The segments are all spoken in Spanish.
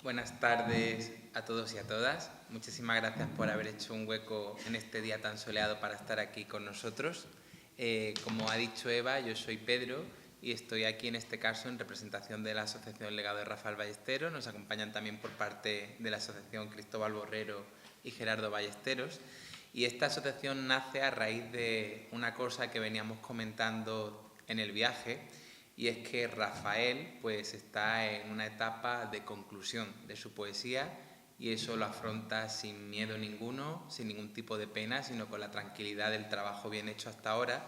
Buenas tardes a todos y a todas. Muchísimas gracias por haber hecho un hueco en este día tan soleado para estar aquí con nosotros. Como ha dicho Eva, yo soy Pedro y estoy aquí en este caso en representación de la Asociación Legado de Rafael Ballesteros. Nos acompañan también por parte de la Asociación Cristóbal Borrero y Gerardo Ballesteros. Y esta asociación nace a raíz de una cosa que veníamos comentando en el viaje, y es que Rafael pues está en una etapa de conclusión de su poesía y eso lo afronta sin miedo ninguno, sin ningún tipo de pena, sino con la tranquilidad del trabajo bien hecho hasta ahora.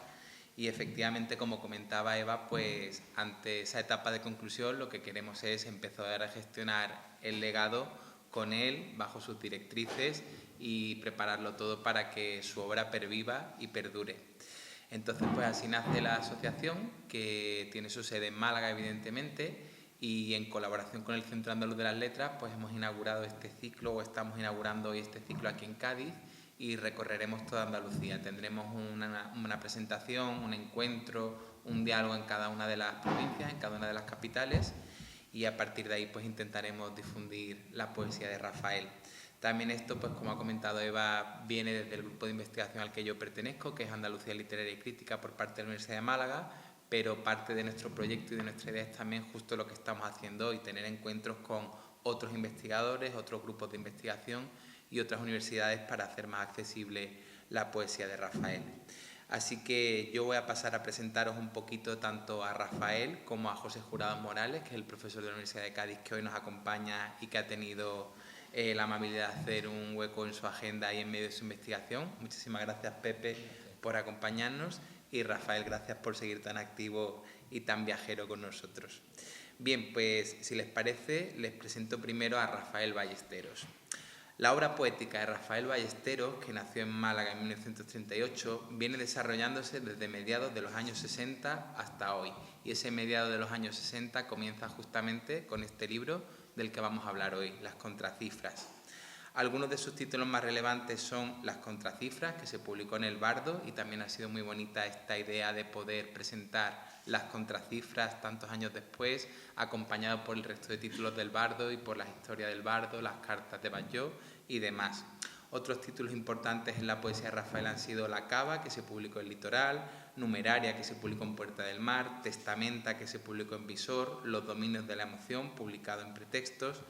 Y efectivamente, como comentaba Eva, pues ante esa etapa de conclusión lo que queremos es empezar a gestionar el legado con él, bajo sus directrices, y prepararlo todo para que su obra perviva y perdure. Entonces, pues así nace la asociación, que tiene su sede en Málaga, evidentemente, y en colaboración con el Centro Andaluz de las Letras, pues hemos inaugurado este ciclo, o estamos inaugurando hoy este ciclo aquí en Cádiz, y recorreremos toda Andalucía. Tendremos una presentación, un encuentro, un diálogo en cada una de las provincias, en cada una de las capitales, y a partir de ahí pues intentaremos difundir la poesía de Rafael. También esto, pues como ha comentado Eva, viene desde el grupo de investigación al que yo pertenezco, que es Andalucía Literaria y Crítica por parte de la Universidad de Málaga, pero parte de nuestro proyecto y de nuestra idea es también justo lo que estamos haciendo hoy, tener encuentros con otros investigadores, otros grupos de investigación y otras universidades para hacer más accesible la poesía de Rafael. Así que yo voy a pasar a presentaros un poquito tanto a Rafael como a José Jurado Morales, que es el profesor de la Universidad de Cádiz que hoy nos acompaña y que ha tenido la amabilidad de hacer un hueco en su agenda y en medio de su investigación. Muchísimas gracias, Pepe, por acompañarnos, y Rafael, gracias por seguir tan activo y tan viajero con nosotros. Bien, pues si les parece, les presento primero a Rafael Ballesteros. La obra poética de Rafael Ballesteros, que nació en Málaga en 1938, viene desarrollándose desde mediados de los años 60 hasta hoy. Y ese mediado de los años 60 comienza justamente con este libro del que vamos a hablar hoy, Las Contracifras. Algunos de sus títulos más relevantes son Las Contracifras, que se publicó en El Bardo, y también ha sido muy bonita esta idea de poder presentar las contracifras tantos años después, acompañado por el resto de títulos del Bardo y por la historia del Bardo, las cartas de Batlló y demás. Otros títulos importantes en la poesía de Rafael han sido La Cava, que se publicó en Litoral, Numeraria, que se publicó en Puerta del Mar, Testamenta, que se publicó en Visor, Los Dominios de la Emoción, publicado en Pretextos,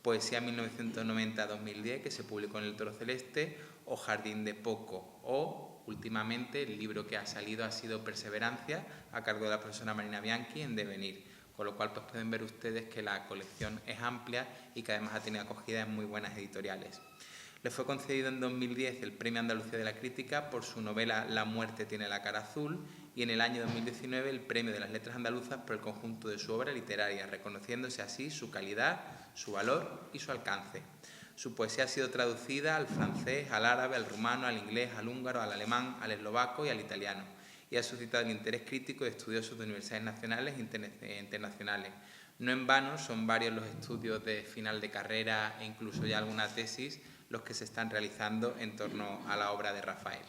Poesía 1990-2010, que se publicó en El Toro Celeste, o Jardín de Poco, o últimamente el libro que ha salido ha sido Perseverancia, a cargo de la profesora Marina Bianchi, en Devenir, con lo cual pues pueden ver ustedes que la colección es amplia y que además ha tenido acogida en muy buenas editoriales. Le fue concedido en 2010 el Premio Andalucía de la Crítica por su novela La muerte tiene la cara azul, y en el año 2019 el Premio de las Letras Andaluzas por el conjunto de su obra literaria, reconociéndose así su calidad, su valor y su alcance. Su poesía ha sido traducida al francés, al árabe, al rumano, al inglés, al húngaro, al alemán, al eslovaco y al italiano, y ha suscitado el interés crítico de estudiosos de universidades nacionales e internacionales. No en vano son varios los estudios de final de carrera e incluso ya alguna tesis los que se están realizando en torno a la obra de Rafael.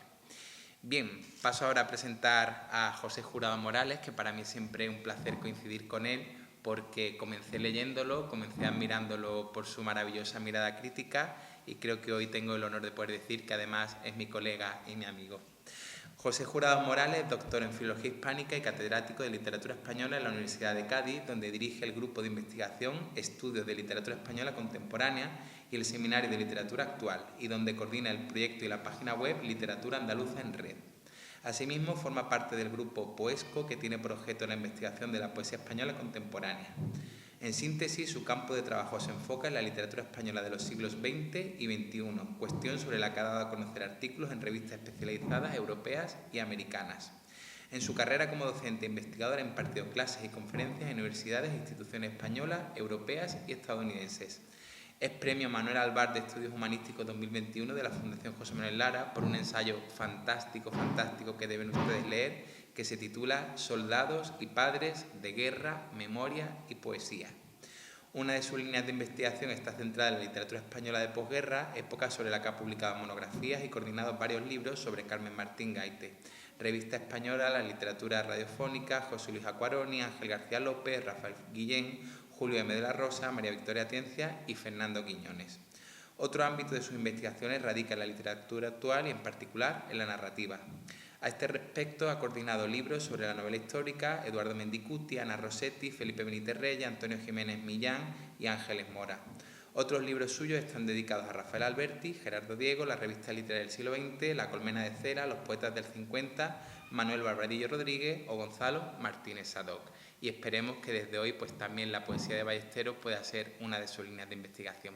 Bien, paso ahora a presentar a José Jurado Morales, que para mí siempre es un placer coincidir con él, porque comencé leyéndolo, comencé admirándolo por su maravillosa mirada crítica, y creo que hoy tengo el honor de poder decir que además es mi colega y mi amigo. José Jurado Morales, doctor en Filología Hispánica y catedrático de Literatura Española en la Universidad de Cádiz, donde dirige el grupo de investigación Estudios de Literatura Española Contemporánea y el Seminario de Literatura Actual, y donde coordina el proyecto y la página web Literatura Andaluza en Red. Asimismo, forma parte del grupo Poesco, que tiene por objeto la investigación de la poesía española contemporánea. En síntesis, su campo de trabajo se enfoca en la literatura española de los siglos XX y XXI, cuestión sobre la que ha dado a conocer artículos en revistas especializadas europeas y americanas. En su carrera como docente e investigadora ha impartido clases y conferencias en universidades e instituciones españolas, europeas y estadounidenses. Es Premio Manuel Albar de Estudios Humanísticos 2021 de la Fundación José Manuel Lara por un ensayo fantástico que deben ustedes leer, que se titula Soldados y Padres de Guerra, Memoria y Poesía. Una de sus líneas de investigación está centrada en la literatura española de posguerra, época sobre la que ha publicado monografías y coordinado varios libros sobre Carmen Martín Gaite. Revista Española, la literatura radiofónica, José Luis Acuaroni, Ángel García López, Rafael Guillén, Julio M. de la Rosa, María Victoria Atencia y Fernando Quiñones. Otro ámbito de sus investigaciones radica en la literatura actual y en particular en la narrativa. A este respecto ha coordinado libros sobre la novela histórica Eduardo Mendicuti, Ana Rossetti, Felipe Benítez Reyes, Antonio Jiménez Millán y Ángeles Mora. Otros libros suyos están dedicados a Rafael Alberti, Gerardo Diego, la revista literaria del siglo XX, La colmena de cera, Los poetas del 50, Manuel Barbadillo Rodríguez o Gonzalo Martínez Sadoc. Y esperemos que desde hoy pues también la poesía de Ballesteros pueda ser una de sus líneas de investigación.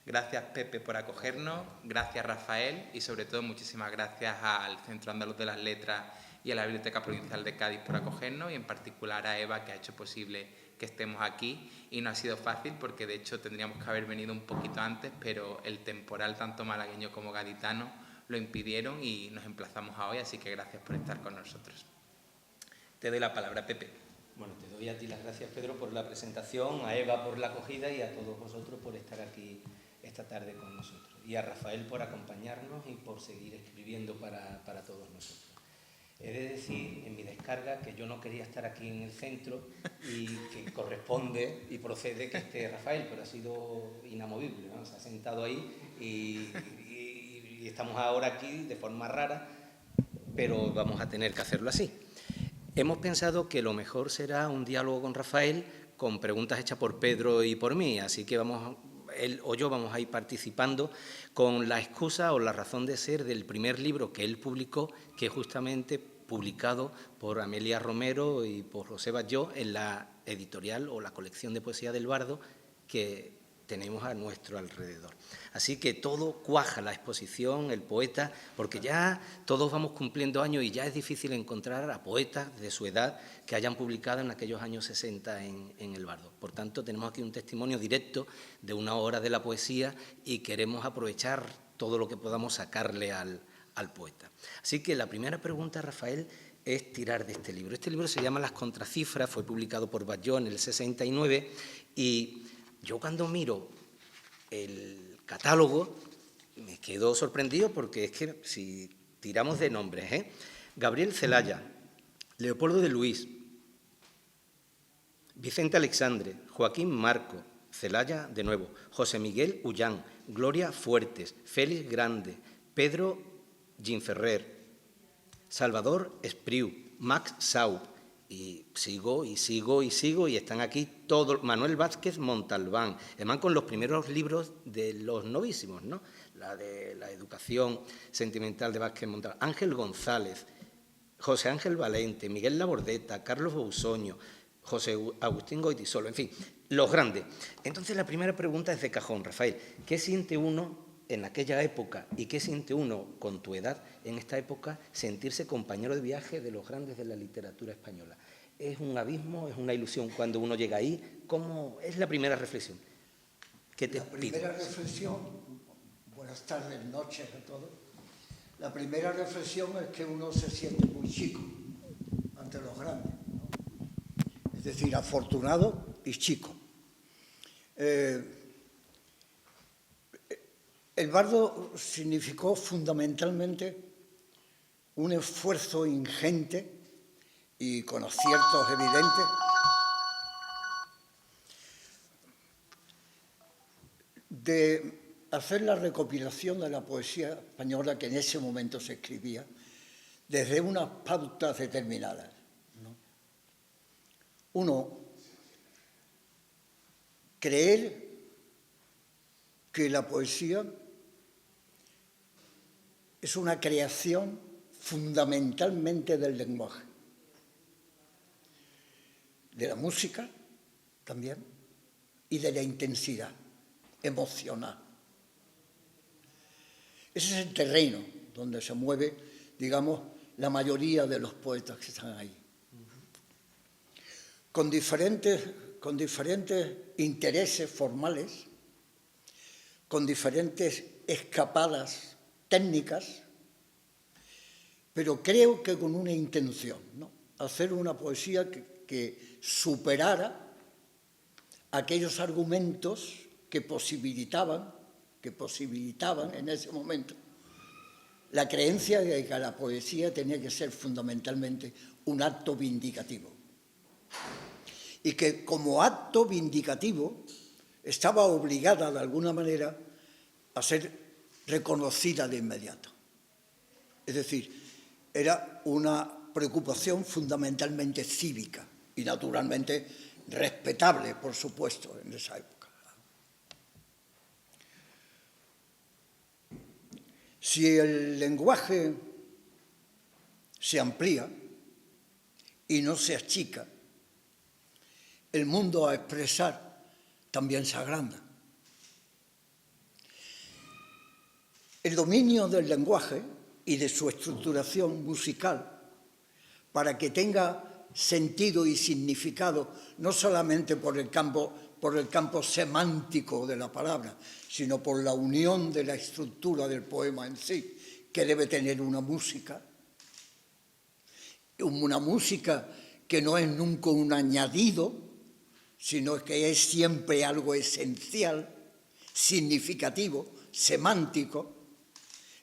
Gracias, Pepe, por acogernos, gracias, Rafael, y sobre todo muchísimas gracias al Centro Andaluz de las Letras y a la Biblioteca Provincial de Cádiz por acogernos, y en particular a Eva, que ha hecho posible que estemos aquí. Y no ha sido fácil porque de hecho tendríamos que haber venido un poquito antes, pero el temporal tanto malagueño como gaditano lo impidieron y nos emplazamos a hoy, así que gracias por estar con nosotros. Te doy la palabra, Pepe. Bueno, te doy a ti las gracias, Pedro, por la presentación, a Eva por la acogida y a todos vosotros por estar aquí esta tarde con nosotros. Y a Rafael por acompañarnos y por seguir escribiendo para todos nosotros. He de decir, en mi descarga, que yo no quería estar aquí en el centro y que corresponde y procede que esté Rafael, pero ha sido inamovible, ¿no? Se ha sentado ahí y estamos ahora aquí de forma rara, pero vamos a tener que hacerlo así. Hemos pensado que lo mejor será un diálogo con Rafael con preguntas hechas por Pedro y por mí, así que él o yo vamos a ir participando con la excusa o la razón de ser del primer libro que él publicó, que es justamente publicado por Amelia Romero y por José Batlló en la editorial o la colección de poesía del Bardo que tenemos a nuestro alrededor. Así que todo cuaja, la exposición, el poeta, porque ya todos vamos cumpliendo años y ya es difícil encontrar a poetas de su edad que hayan publicado en aquellos años 60 en el Bardo. Por tanto, tenemos aquí un testimonio directo de una hora de la poesía y queremos aprovechar todo lo que podamos sacarle al poeta. Así que la primera pregunta, Rafael, es tirar de este libro. Este libro se llama Las contracifras, fue publicado por Batlló en el 69 y yo cuando miro el catálogo me quedo sorprendido porque es que si tiramos de nombres, Gabriel Celaya, Leopoldo de Luis, Vicente Alexandre, Joaquín Marco, Celaya de nuevo, José Miguel Ullán, Gloria Fuertes, Félix Grande, Pedro Ginferrer, Salvador Espriu, Max Sau, y sigo y están aquí todos, Manuel Vázquez Montalbán, además con los primeros libros de los novísimos, ¿no? La de la educación sentimental de Vázquez Montalbán, Ángel González, José Ángel Valente, Miguel Labordeta, Carlos Bousoño, José Agustín Goytisolo, en fin, los grandes. Entonces la primera pregunta es de cajón, Rafael, ¿qué siente uno en aquella época y qué siente uno con tu edad en esta época sentirse compañero de viaje de los grandes de la literatura española? ¿Es un abismo, es una ilusión cuando uno llega ahí? ¿Cómo es la primera reflexión? ¿Qué te pido? La primera reflexión, buenas tardes, noches a todos. La primera reflexión es que uno se siente muy chico ante los grandes, ¿no? Es decir, afortunado y chico. El Bardo significó fundamentalmente un esfuerzo ingente y con aciertos evidentes de hacer la recopilación de la poesía española que en ese momento se escribía desde unas pautas determinadas, ¿no? Uno, creer que la poesía es una creación fundamentalmente del lenguaje, de la música también y de la intensidad emocional. Ese es el terreno donde se mueve, digamos, la mayoría de los poetas que están ahí. Con diferentes intereses formales, con diferentes escapadas técnicas, pero creo que con una intención, ¿no? Hacer una poesía que superara aquellos argumentos que posibilitaban en ese momento la creencia de que la poesía tenía que ser fundamentalmente un acto vindicativo. y que como acto vindicativo estaba obligada de alguna manera a ser reconocida de inmediato. Es decir, era una preocupación fundamentalmente cívica y naturalmente respetable, por supuesto, en esa época. Si el lenguaje se amplía y no se achica, el mundo a expresar también se agranda. El dominio del lenguaje y de su estructuración musical, para que tenga sentido y significado, no solamente por el campo semántico de la palabra, sino por la unión de la estructura del poema en sí, que debe tener una música que no es nunca un añadido, sino que es siempre algo esencial, significativo, semántico.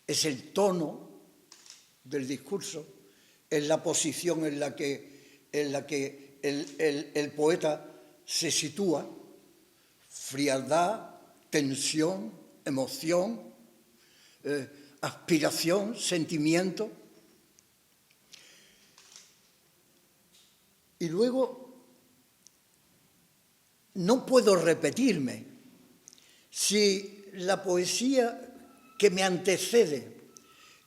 Es el tono del discurso, es la posición en la que el poeta se sitúa, frialdad, tensión, emoción, aspiración, sentimiento. Y luego, no puedo repetirme. Si la poesía que me antecede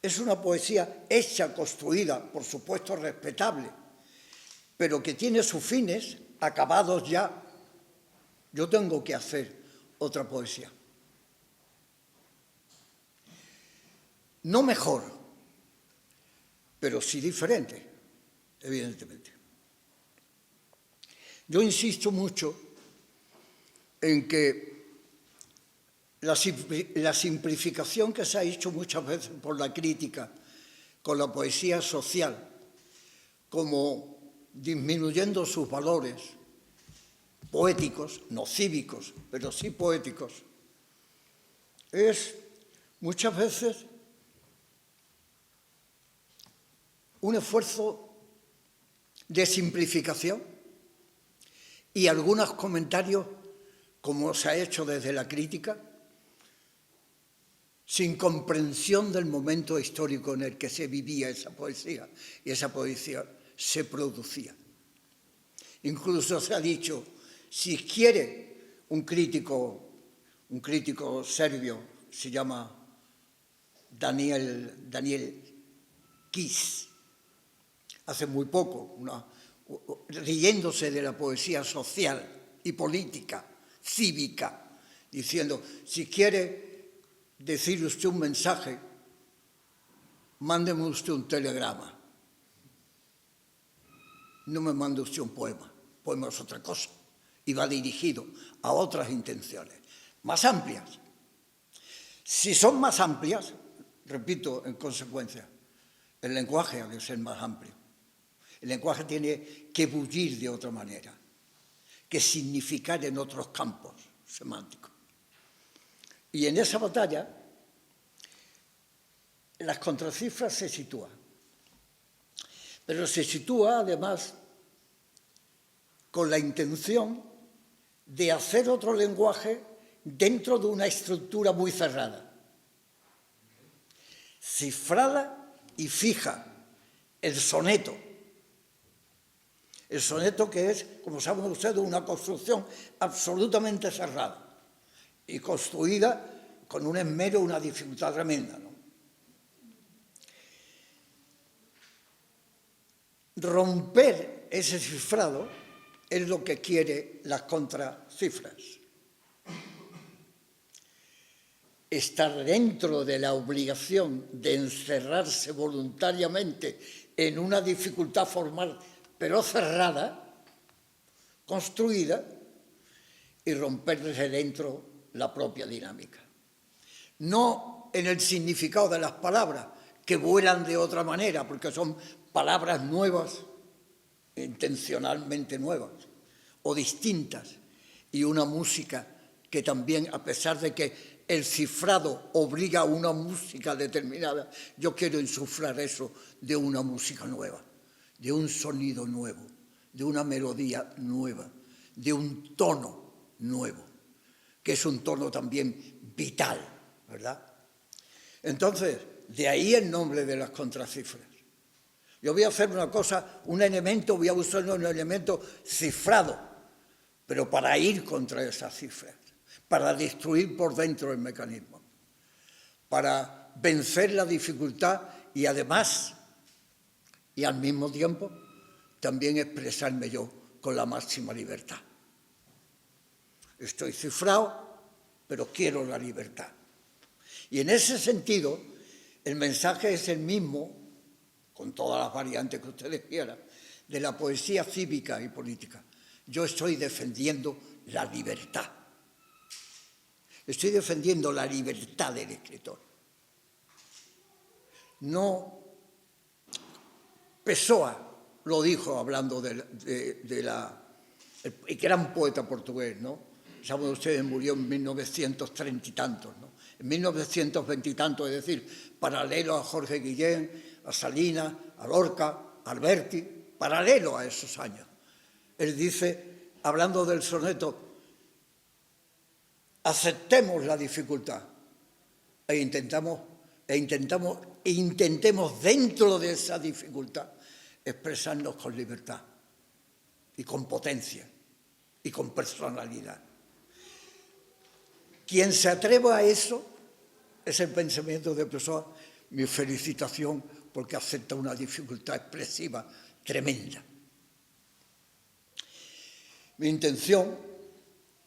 es una poesía hecha, construida, por supuesto respetable, pero que tiene sus fines acabados ya, yo tengo que hacer otra poesía. No mejor, pero sí diferente, evidentemente. Yo insisto mucho en que la simplificación que se ha hecho muchas veces por la crítica con la poesía social, como disminuyendo sus valores poéticos, no cívicos, pero sí poéticos, es muchas veces un esfuerzo de simplificación y algunos comentarios, como se ha hecho desde la crítica, sin comprensión del momento histórico en el que se vivía esa poesía y esa poesía se producía. Incluso se ha dicho, si quiere un crítico serbio, se llama Daniel Kiss, hace muy poco, riéndose de la poesía social y política, cívica, diciendo, si quiere decir usted un mensaje, mándeme usted un telegrama. No me mande usted un poema. Poema es otra cosa y va dirigido a otras intenciones, más amplias. Si son más amplias, repito en consecuencia, el lenguaje ha de ser más amplio. El lenguaje tiene que bullir de otra manera, que significar en otros campos semánticos. Y en esa batalla, las contracifras se sitúan. Pero se sitúa, además, con la intención de hacer otro lenguaje dentro de una estructura muy cerrada, cifrada y fija, el soneto. El soneto que es, como saben ustedes, una construcción absolutamente cerrada y construida con un esmero, una dificultad tremenda, ¿no? Romper ese cifrado es lo que quiere las contracifras. Estar dentro de la obligación de encerrarse voluntariamente en una dificultad formal, pero cerrada, construida, y romper desde dentro la propia dinámica. No en el significado de las palabras, que vuelan de otra manera, porque son palabras nuevas, intencionalmente nuevas, o distintas, y una música que también, a pesar de que el cifrado obliga a una música determinada, yo quiero insuflar eso de una música nueva, de un sonido nuevo, de una melodía nueva, de un tono nuevo, que es un tono también vital, ¿verdad? Entonces, de ahí el nombre de las contracifras. Yo voy a hacer una cosa, un elemento, voy a usar un elemento cifrado, pero para ir contra esas cifras, para destruir por dentro el mecanismo, para vencer la dificultad y además, y al mismo tiempo, también expresarme yo con la máxima libertad. Estoy cifrado, pero quiero la libertad. Y en ese sentido, el mensaje es el mismo, con todas las variantes que ustedes quieran, de la poesía cívica y política. Yo estoy defendiendo la libertad. Estoy defendiendo la libertad del escritor. No, Pessoa lo dijo hablando de el gran poeta portugués, ¿no? Saben ustedes, murió en 1930 y tantos, ¿no? En 1920 y tantos, es decir, paralelo a Jorge Guillén, a Salinas, a Lorca, a Alberti, paralelo a esos años. Él dice, hablando del soneto, aceptemos la dificultad e intentemos dentro de esa dificultad expresarnos con libertad y con potencia y con personalidad. Quien se atreva a eso es el pensamiento de Pessoa. Mi felicitación porque acepta una dificultad expresiva tremenda. Mi intención,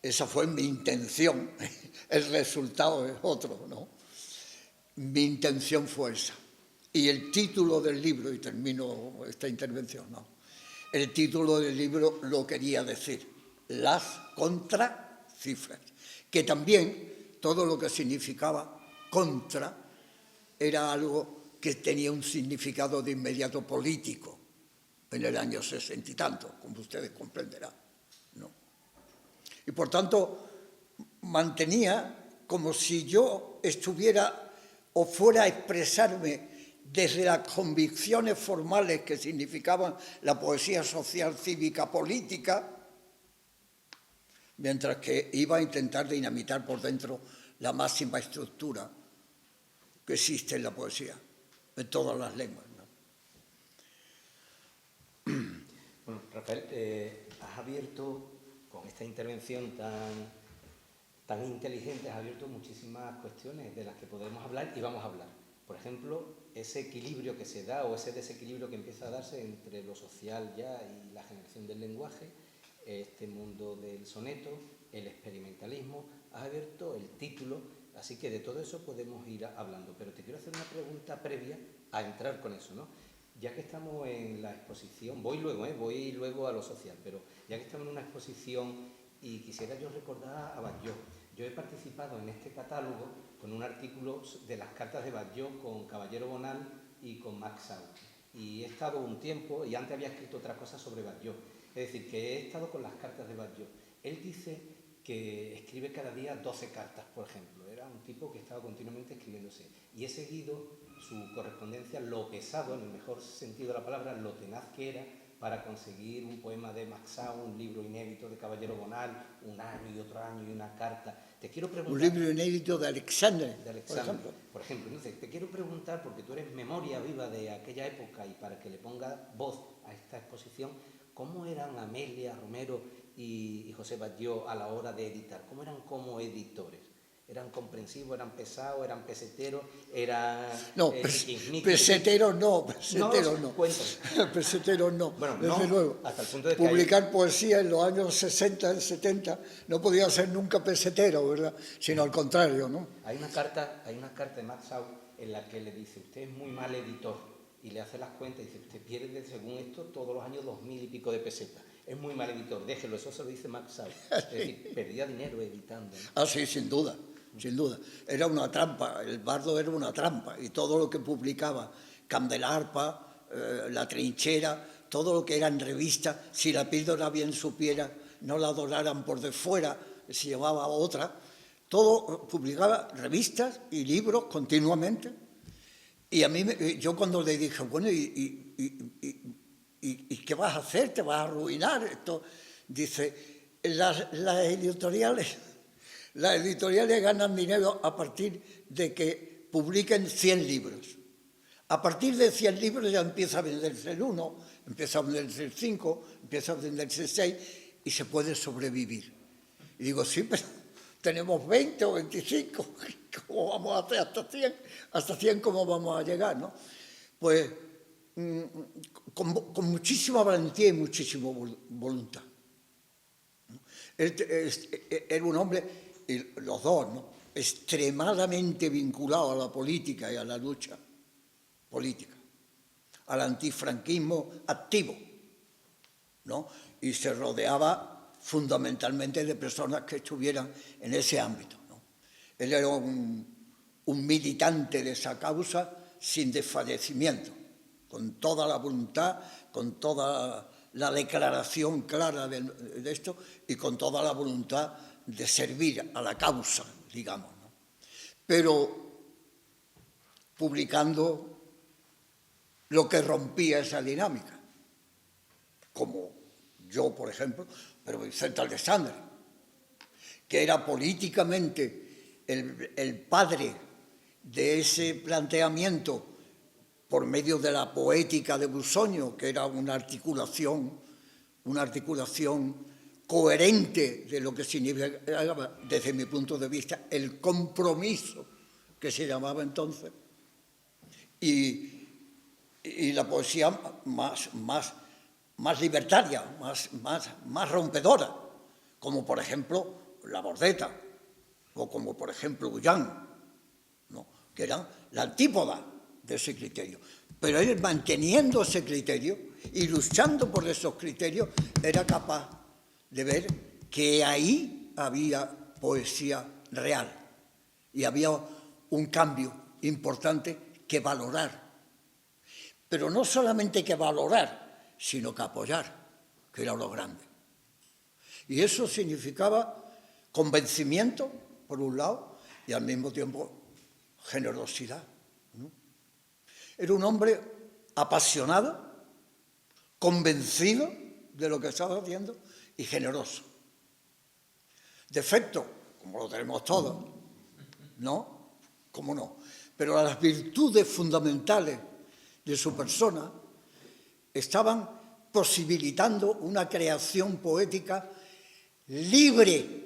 esa fue mi intención, el resultado es otro, ¿no? Mi intención fue esa. Y el título del libro, y termino esta intervención, ¿no? El título del libro lo quería decir, las contracifras, que también todo lo que significaba contra era algo que tenía un significado de inmediato político en el año 60 y tanto, como ustedes comprenderán, ¿no? Y por tanto mantenía como si yo estuviera o fuera a expresarme desde las convicciones formales que significaban la poesía social, cívica, política, mientras que iba a intentar dinamitar por dentro la máxima estructura que existe en la poesía, en todas las lenguas, ¿no? Bueno, Rafael, has abierto, con esta intervención tan inteligente, has abierto muchísimas cuestiones de las que podemos hablar y vamos a hablar. Por ejemplo, ese equilibrio que se da o ese desequilibrio que empieza a darse entre lo social ya y la generación del lenguaje, este mundo del soneto, el experimentalismo. Has abierto el título, así que de todo eso podemos ir hablando. Pero te quiero hacer una pregunta previa a entrar con eso, ¿no? Ya que estamos en la exposición, voy luego a lo social, pero ya que estamos en una exposición y quisiera yo recordar a Batlló. Yo he participado en este catálogo con un artículo de las cartas de Batlló con Caballero Bonal y con Max Sau. Y he estado un tiempo, y antes había escrito otra cosa sobre Batlló. Es decir, que he estado con las cartas de Batlló. Él dice que escribe cada día 12 cartas, por ejemplo. Era un tipo que estaba continuamente escribiéndose. Y he seguido su correspondencia, lo pesado, en el mejor sentido de la palabra, lo tenaz que era para conseguir un poema de Max Sau, un libro inédito de Caballero Bonal, un año y otro año y una carta. Te quiero preguntar... Un libro inédito de Alexandre, por ejemplo. Entonces, te quiero preguntar, porque tú eres memoria viva de aquella época y para que le ponga voz a esta exposición, ¿cómo eran Amelia Romero y José Batlló a la hora de editar? ¿Cómo eran como editores? ¿Eran comprensivos, eran pesados, eran peseteros, eran... No, peseteros no. Cuéntame. Peseteros no, bueno, desde luego. Hasta el punto de publicar poesía en los años 60, 70, no podía ser nunca pesetero, ¿verdad? Sino al contrario, ¿no? Hay una carta de Max Sau en la que le dice, usted es muy mal editor, y le hace las cuentas y dice, usted pierde, según esto, todos los años 2000 y pico de pesetas. Es muy mal editor, déjelo, eso se lo dice Max Sau. Es decir, perdía dinero editando, ¿no? Ah, sí, sin duda. Sin duda, era una trampa, el bardo era una trampa y todo lo que publicaba, Candelarpa, La Trinchera, todo lo que eran revistas, si la píldora bien supiera, no la doraran por de fuera, se llevaba otra, todo publicaba revistas y libros continuamente. Y a mí, yo cuando le dije, bueno, ¿y qué vas a hacer? ¿Te vas a arruinar? Esto, dice, las editoriales ganan dinero a partir de que publiquen 100 libros. A partir de 100 libros ya empieza a venderse el 1, empieza a venderse el 5, empieza a venderse el 6 y se puede sobrevivir. Y digo, sí, pero tenemos 20 o 25, ¿cómo vamos a hacer hasta 100? Hasta 100, ¿cómo vamos a llegar, no? Pues con muchísima valentía y muchísima voluntad. Era un hombre, y los dos, ¿no?, extremadamente vinculado a la política y a la lucha política, al antifranquismo activo, ¿no? Y se rodeaba fundamentalmente de personas que estuvieran en ese ámbito, ¿no? Él era un militante de esa causa sin desfallecimiento, con toda la voluntad, con toda la declaración clara de esto y con toda la voluntad de servir a la causa, digamos, ¿no? Pero publicando lo que rompía esa dinámica, como yo, por ejemplo, pero Vicente Alexandre, que era políticamente el padre de ese planteamiento por medio de la poética de Busoño, que era una articulación coherente de lo que significaba, desde mi punto de vista, el compromiso que se llamaba entonces, y la poesía más libertaria, más rompedora, como por ejemplo La Bordeta, o como por ejemplo Ullán, ¿no?, que eran la antípoda de ese criterio. Pero él, manteniendo ese criterio y luchando por esos criterios, era capaz de ver que ahí había poesía real y había un cambio importante que valorar. Pero no solamente que valorar, sino que apoyar, que era lo grande. Y eso significaba convencimiento, por un lado, y al mismo tiempo generosidad, ¿no? Era un hombre apasionado, convencido de lo que estaba haciendo y generoso. Defecto, como lo tenemos todos, ¿no? ¿Cómo no? Pero las virtudes fundamentales de su persona estaban posibilitando una creación poética libre.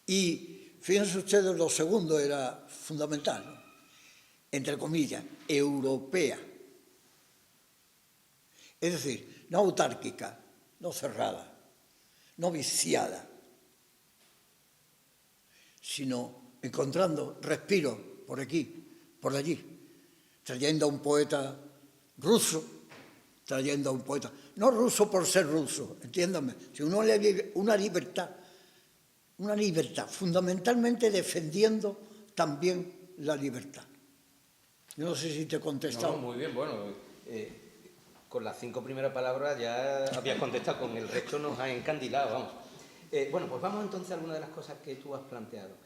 Y fíjense ustedes, lo segundo era fundamental, ¿no?, entre comillas, europea. Es decir, no autárquica, no cerrada, no viciada, sino encontrando respiro por aquí, por allí, trayendo a un poeta ruso, trayendo a un poeta, no ruso por ser ruso, entiéndanme, sino una libertad, fundamentalmente defendiendo también la libertad. Yo no sé si te he contestado. No, muy bien, bueno, con las 5 primeras palabras ya habías contestado, con el resto nos ha encandilado, vamos. Bueno, pues vamos entonces a algunas de las cosas que tú has planteado.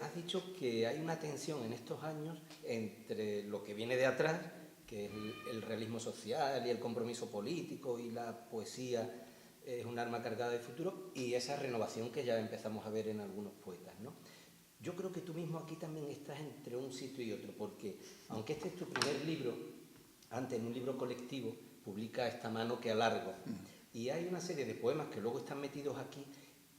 Has dicho que hay una tensión en estos años entre lo que viene de atrás, que es el realismo social y el compromiso político, y la poesía es un arma cargada de futuro, y esa renovación que ya empezamos a ver en algunos poetas, ¿no? Yo creo que tú mismo aquí también estás entre un sitio y otro, porque aunque este es tu primer libro, antes en un libro colectivo publica Esta mano que alargo, y hay una serie de poemas que luego están metidos aquí,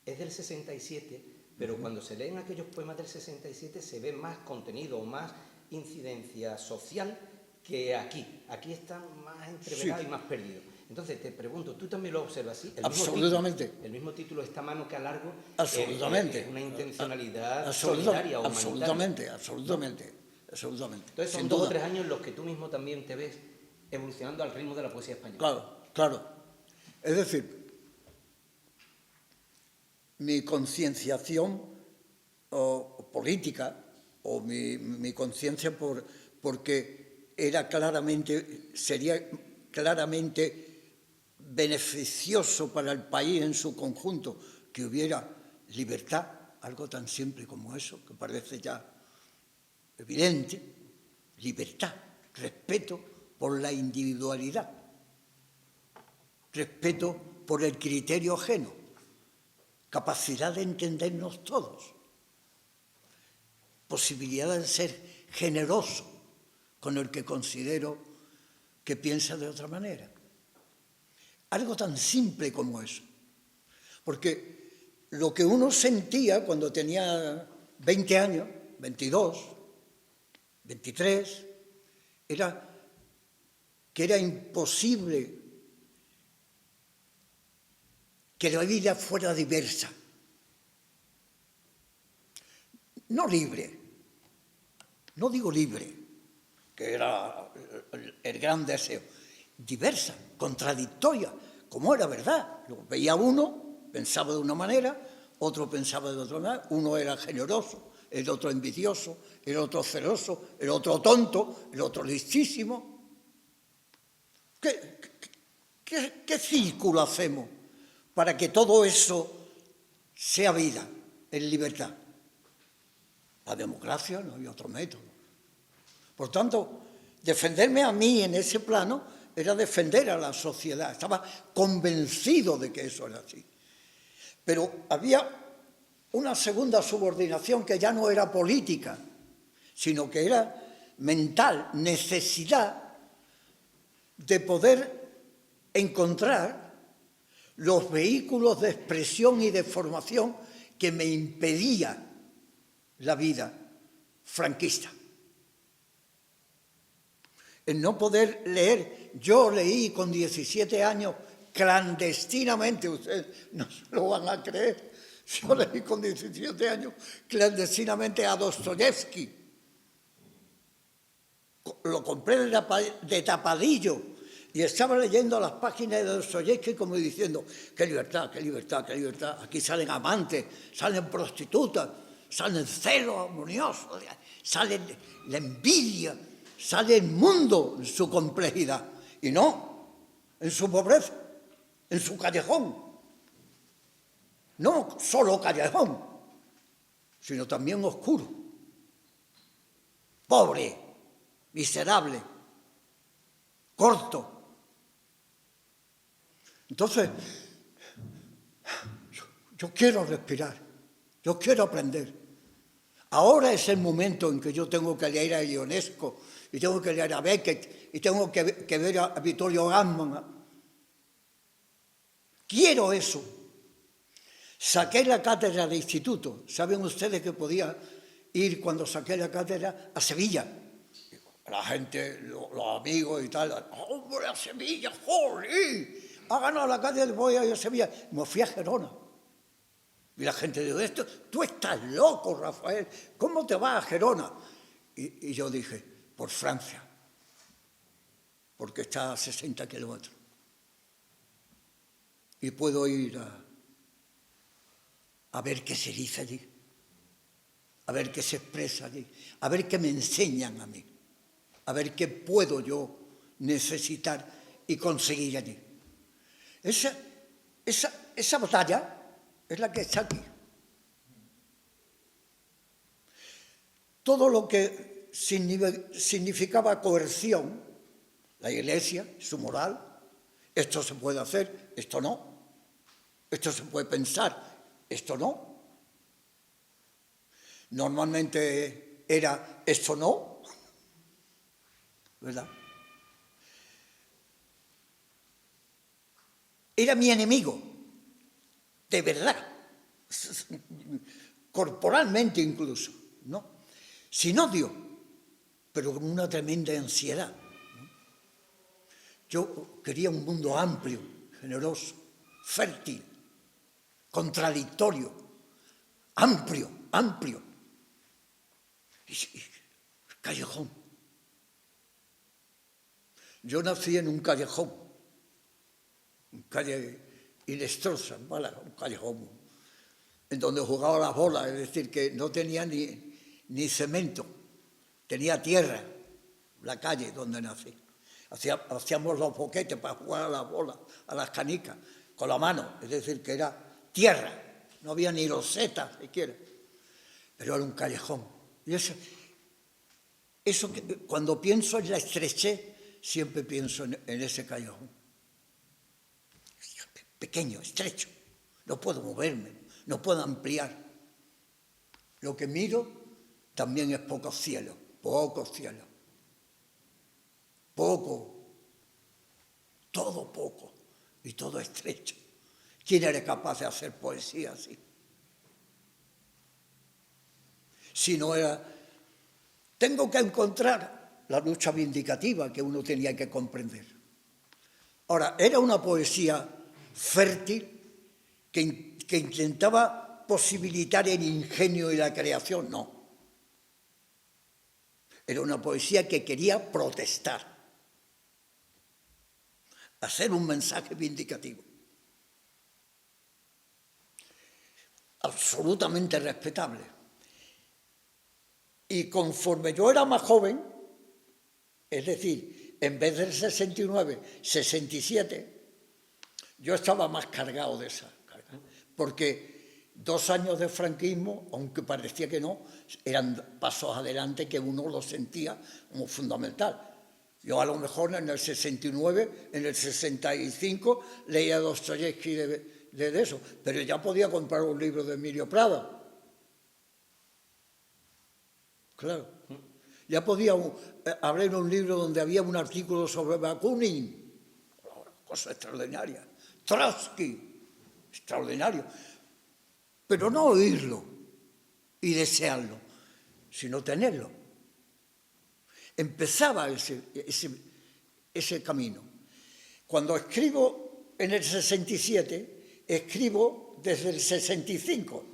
es del 67, pero cuando se leen aquellos poemas del 67 se ve más contenido, más incidencia social que aquí. Aquí están más entreverados, sí, y más perdidos. Entonces te pregunto, ¿tú también lo observas así? Absolutamente. El mismo título, Esta mano que alargo, absolutamente. Es una intencionalidad solidaria o humanitaria. Absolutamente. Entonces son 2 o 3 años en los que tú mismo también te ves evolucionando al ritmo de la poesía española. Claro. Es decir, mi concienciación política, o mi conciencia porque sería claramente beneficioso para el país en su conjunto que hubiera libertad, algo tan simple como eso, que parece ya evidente, libertad, respeto por la individualidad, respeto por el criterio ajeno, capacidad de entendernos todos, posibilidad de ser generoso con el que considero que piensa de otra manera. Algo tan simple como eso. Porque lo que uno sentía cuando tenía 20 años, 22, 23, era que era imposible que la vida fuera diversa. No libre, no digo libre, que era el gran deseo, diversa, contradictoria, como era verdad. Lo veía uno, pensaba de una manera, otro pensaba de otra manera, uno era generoso, el otro envidioso, el otro celoso, el otro tonto, el otro listísimo. ¿Qué círculo hacemos para que todo eso sea vida, en libertad? La democracia no hay otro método. Por tanto, defenderme a mí en ese plano era defender a la sociedad. Estaba convencido de que eso era así. Pero había una segunda subordinación que ya no era política, sino que era mental, necesidad de poder encontrar los vehículos de expresión y de formación que me impedía la vida franquista. El no poder leer. Yo leí con 17 años clandestinamente, ustedes no se lo van a creer, yo leí con 17 años clandestinamente a Dostoyevsky. Lo compré de tapadillo y estaba leyendo las páginas de Dostoyevsky como diciendo, qué libertad, qué libertad, qué libertad. Aquí salen amantes, salen prostitutas, salen celos armoniosos, sale la envidia, sale el mundo en su complejidad y no en su pobreza, en su callejón. No solo callejón, sino también oscuro, pobre, miserable, corto. Entonces, yo quiero respirar, yo quiero aprender. Ahora es el momento en que yo tengo que leer a Ionesco, y tengo que leer a Beckett, y tengo que ver a Vittorio Gassman. Quiero eso. Saqué la cátedra de instituto. ¿Saben ustedes que podía ir cuando saqué la cátedra a Sevilla? La gente, los amigos y tal, ¡hombre, a Sevilla, joder! Ha ganado la cátedra, voy a ir a Sevilla. Me fui a Gerona. Y la gente dijo, tú estás loco, Rafael, ¿cómo te vas a Gerona? Y yo dije, por Francia, porque está a 60 kilómetros. Y puedo ir a ver qué se dice allí, a ver qué se expresa allí, a ver qué me enseñan a mí, a ver qué puedo yo necesitar y conseguir allí. Esa batalla es la que está aquí. Todo lo que significaba coerción, la Iglesia, su moral, esto se puede hacer, esto no, esto se puede pensar, esto no. Normalmente era esto no, ¿verdad? Era mi enemigo, de verdad, corporalmente incluso, ¿no? Sin odio, pero con una tremenda ansiedad, ¿no? Yo quería un mundo amplio, generoso, fértil, contradictorio, amplio. Y callejón. Yo nací en un callejón, calle Inestrosa, en Málaga, un callejón, en donde jugaba las bolas, es decir, que no tenía ni cemento, tenía tierra, la calle donde nací. Hacíamos los boquetes para jugar a las bolas, a las canicas, con la mano, es decir, que era tierra, no había ni losetas siquiera, pero era un callejón. Y eso que, cuando pienso en la estrechez, siempre pienso en ese callejón. pequeño, estrecho. No puedo moverme, no puedo ampliar. Lo que miro también es poco cielo, poco cielo. Poco, todo poco y todo estrecho. ¿Quién era capaz de hacer poesía así? Si no era... Tengo que encontrar la lucha vindicativa que uno tenía que comprender. Ahora, ¿era una poesía fértil que intentaba posibilitar el ingenio y la creación? No. Era una poesía que quería protestar, hacer un mensaje vindicativo. Absolutamente respetable. Y conforme yo era más joven, es decir, en vez del 69, 67, yo estaba más cargado de esa carga. Porque 2 años de franquismo, aunque parecía que no, eran pasos adelante que uno lo sentía como fundamental. Yo a lo mejor en el 69, en el 65, leía Dostoyevsky de eso, pero ya podía comprar un libro de Emilio Prada. Claro. Ya podía abrir un libro donde había un artículo sobre Bakunin, cosa extraordinaria. Trotsky, extraordinario. Pero no oírlo y desearlo, sino tenerlo. Empezaba ese camino. Cuando escribo en el 67, escribo desde el 65.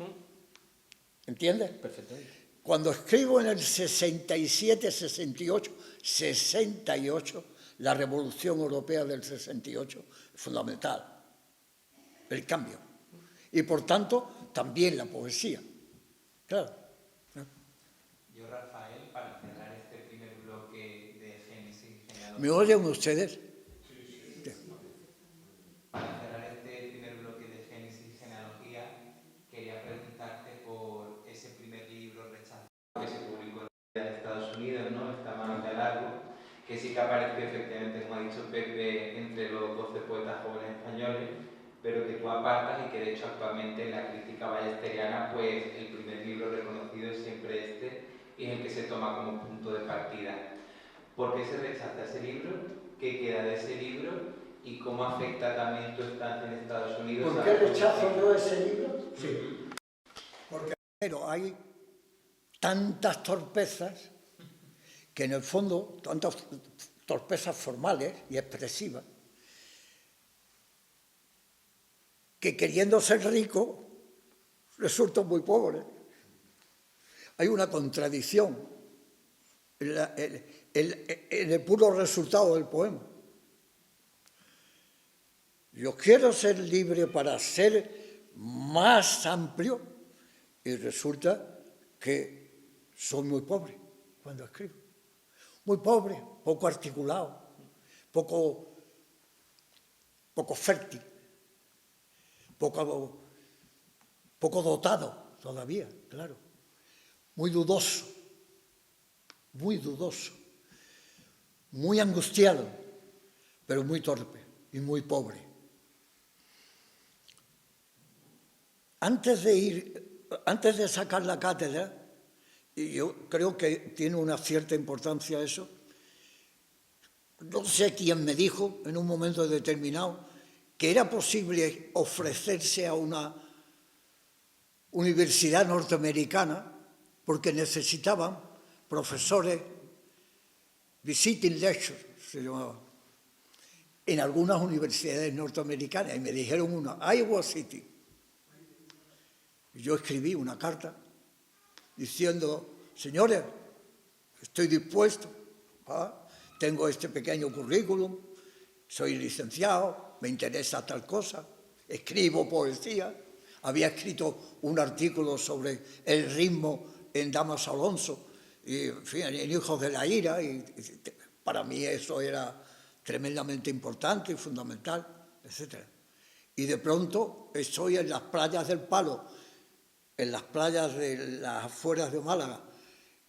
¿Entiendes? Perfectamente. Cuando escribo en el 67, 68, la Revolución Europea del 68, es fundamental. El cambio. Y por tanto, también la poesía. Claro. Yo, Rafael, para cerrar este primer bloque de Génesis y Genealogía... ¿Me oyen ustedes? Sí. Para cerrar este primer bloque de Génesis y Genealogía, quería preguntarte por ese primer libro rechazado que se publicó en Estados Unidos, ¿no? Esta mano de largo, que sí que apareció efectivamente, como ha dicho Pepe, entre los 12 poetas jóvenes españoles, pero que tú apartas y que de hecho actualmente en la crítica ballesteriana, pues el primer libro reconocido es siempre este y es el que se toma como punto de partida. ¿Por qué se rechaza ese libro? ¿Qué queda de ese libro? ¿Y cómo afecta también tu estancia en Estados Unidos? ¿Por qué rechazo yo ese libro? Sí. Porque primero hay tantas torpezas que en el fondo, tantas torpezas formales y expresivas, que queriendo ser rico resulta muy pobre. Hay una contradicción en el puro resultado del poema. Yo quiero ser libre para ser más amplio y resulta que soy muy pobre cuando escribo. Muy pobre, poco articulado, poco fértil. Poco dotado todavía, claro. Muy dudoso, muy angustiado, pero muy torpe y muy pobre. Antes de sacar la cátedra, y yo creo que tiene una cierta importancia eso, no sé quién me dijo en un momento determinado que era posible ofrecerse a una universidad norteamericana porque necesitaban profesores, visiting lecturers, se llamaba, en algunas universidades norteamericanas. Y me dijeron una, Iowa City. Y yo escribí una carta diciendo, señores, estoy dispuesto, tengo este pequeño currículum, soy licenciado, me interesa tal cosa, escribo poesía, había escrito un artículo sobre el ritmo en Damaso Alonso, y, en fin, en Hijos de la Ira, y para mí eso era tremendamente importante y fundamental, etc. Y de pronto estoy en las playas del Palo, en las playas de las afueras de Málaga,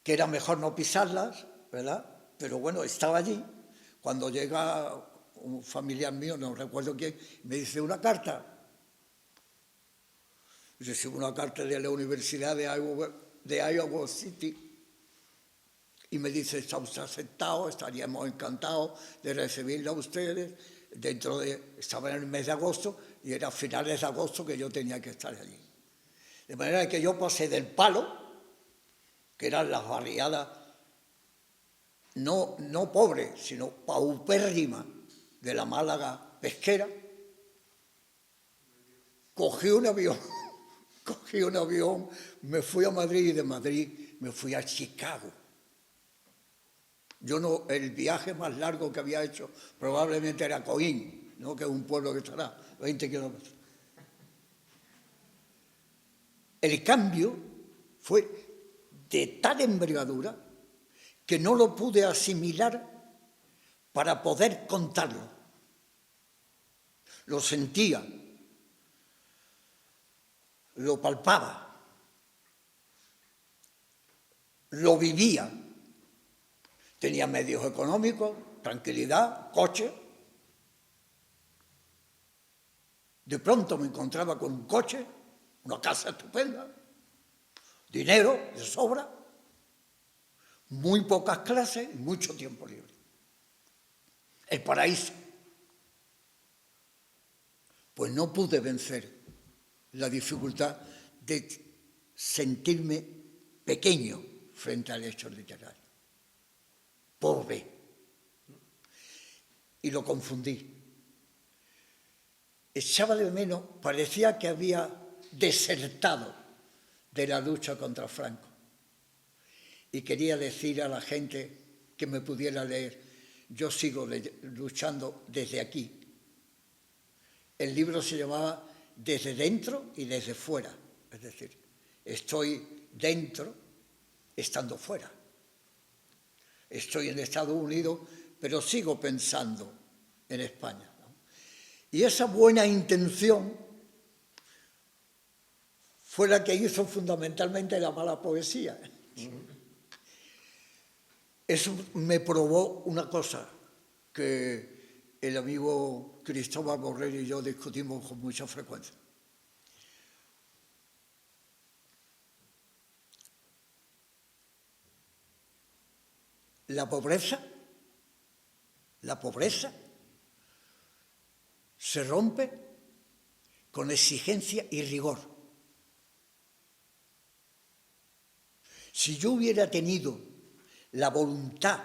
que era mejor no pisarlas, ¿verdad? Pero bueno, estaba allí, cuando llega un familiar mío, no recuerdo quién, me dice una carta recibo una carta de la Universidad de Iowa City y me dice, estamos aceptados, estaríamos encantados de recibirlo a ustedes. Estaba en el mes de agosto y era a finales de agosto que yo tenía que estar allí. De manera que yo pasé del Palo, que eran las barriadas no pobres, sino paupérrimas de la Málaga pesquera, cogí un avión, me fui a Madrid y de Madrid me fui a Chicago. El viaje más largo que había hecho probablemente era Coín, ¿no? Que es un pueblo que estará 20 kilómetros. El cambio fue de tal envergadura que no lo pude asimilar para poder contarlo. Lo sentía, lo palpaba, lo vivía. Tenía medios económicos, tranquilidad, coche. De pronto me encontraba con un coche, una casa estupenda, dinero de sobra, muy pocas clases y mucho tiempo libre. El paraíso. Pues no pude vencer la dificultad de sentirme pequeño frente al hecho literario. Pobre. Y lo confundí. Echaba de menos, parecía que había desertado de la lucha contra Franco. Y quería decir a la gente que me pudiera leer, yo sigo luchando desde aquí. El libro se llamaba Desde dentro y desde fuera. Es decir, estoy dentro estando fuera. Estoy en Estados Unidos, pero sigo pensando en España, ¿no? Y esa buena intención fue la que hizo fundamentalmente la mala poesía. Eso me probó una cosa que el amigo Cristóbal Borrell y yo discutimos con mucha frecuencia. La pobreza se rompe con exigencia y rigor. Si yo hubiera tenido la voluntad,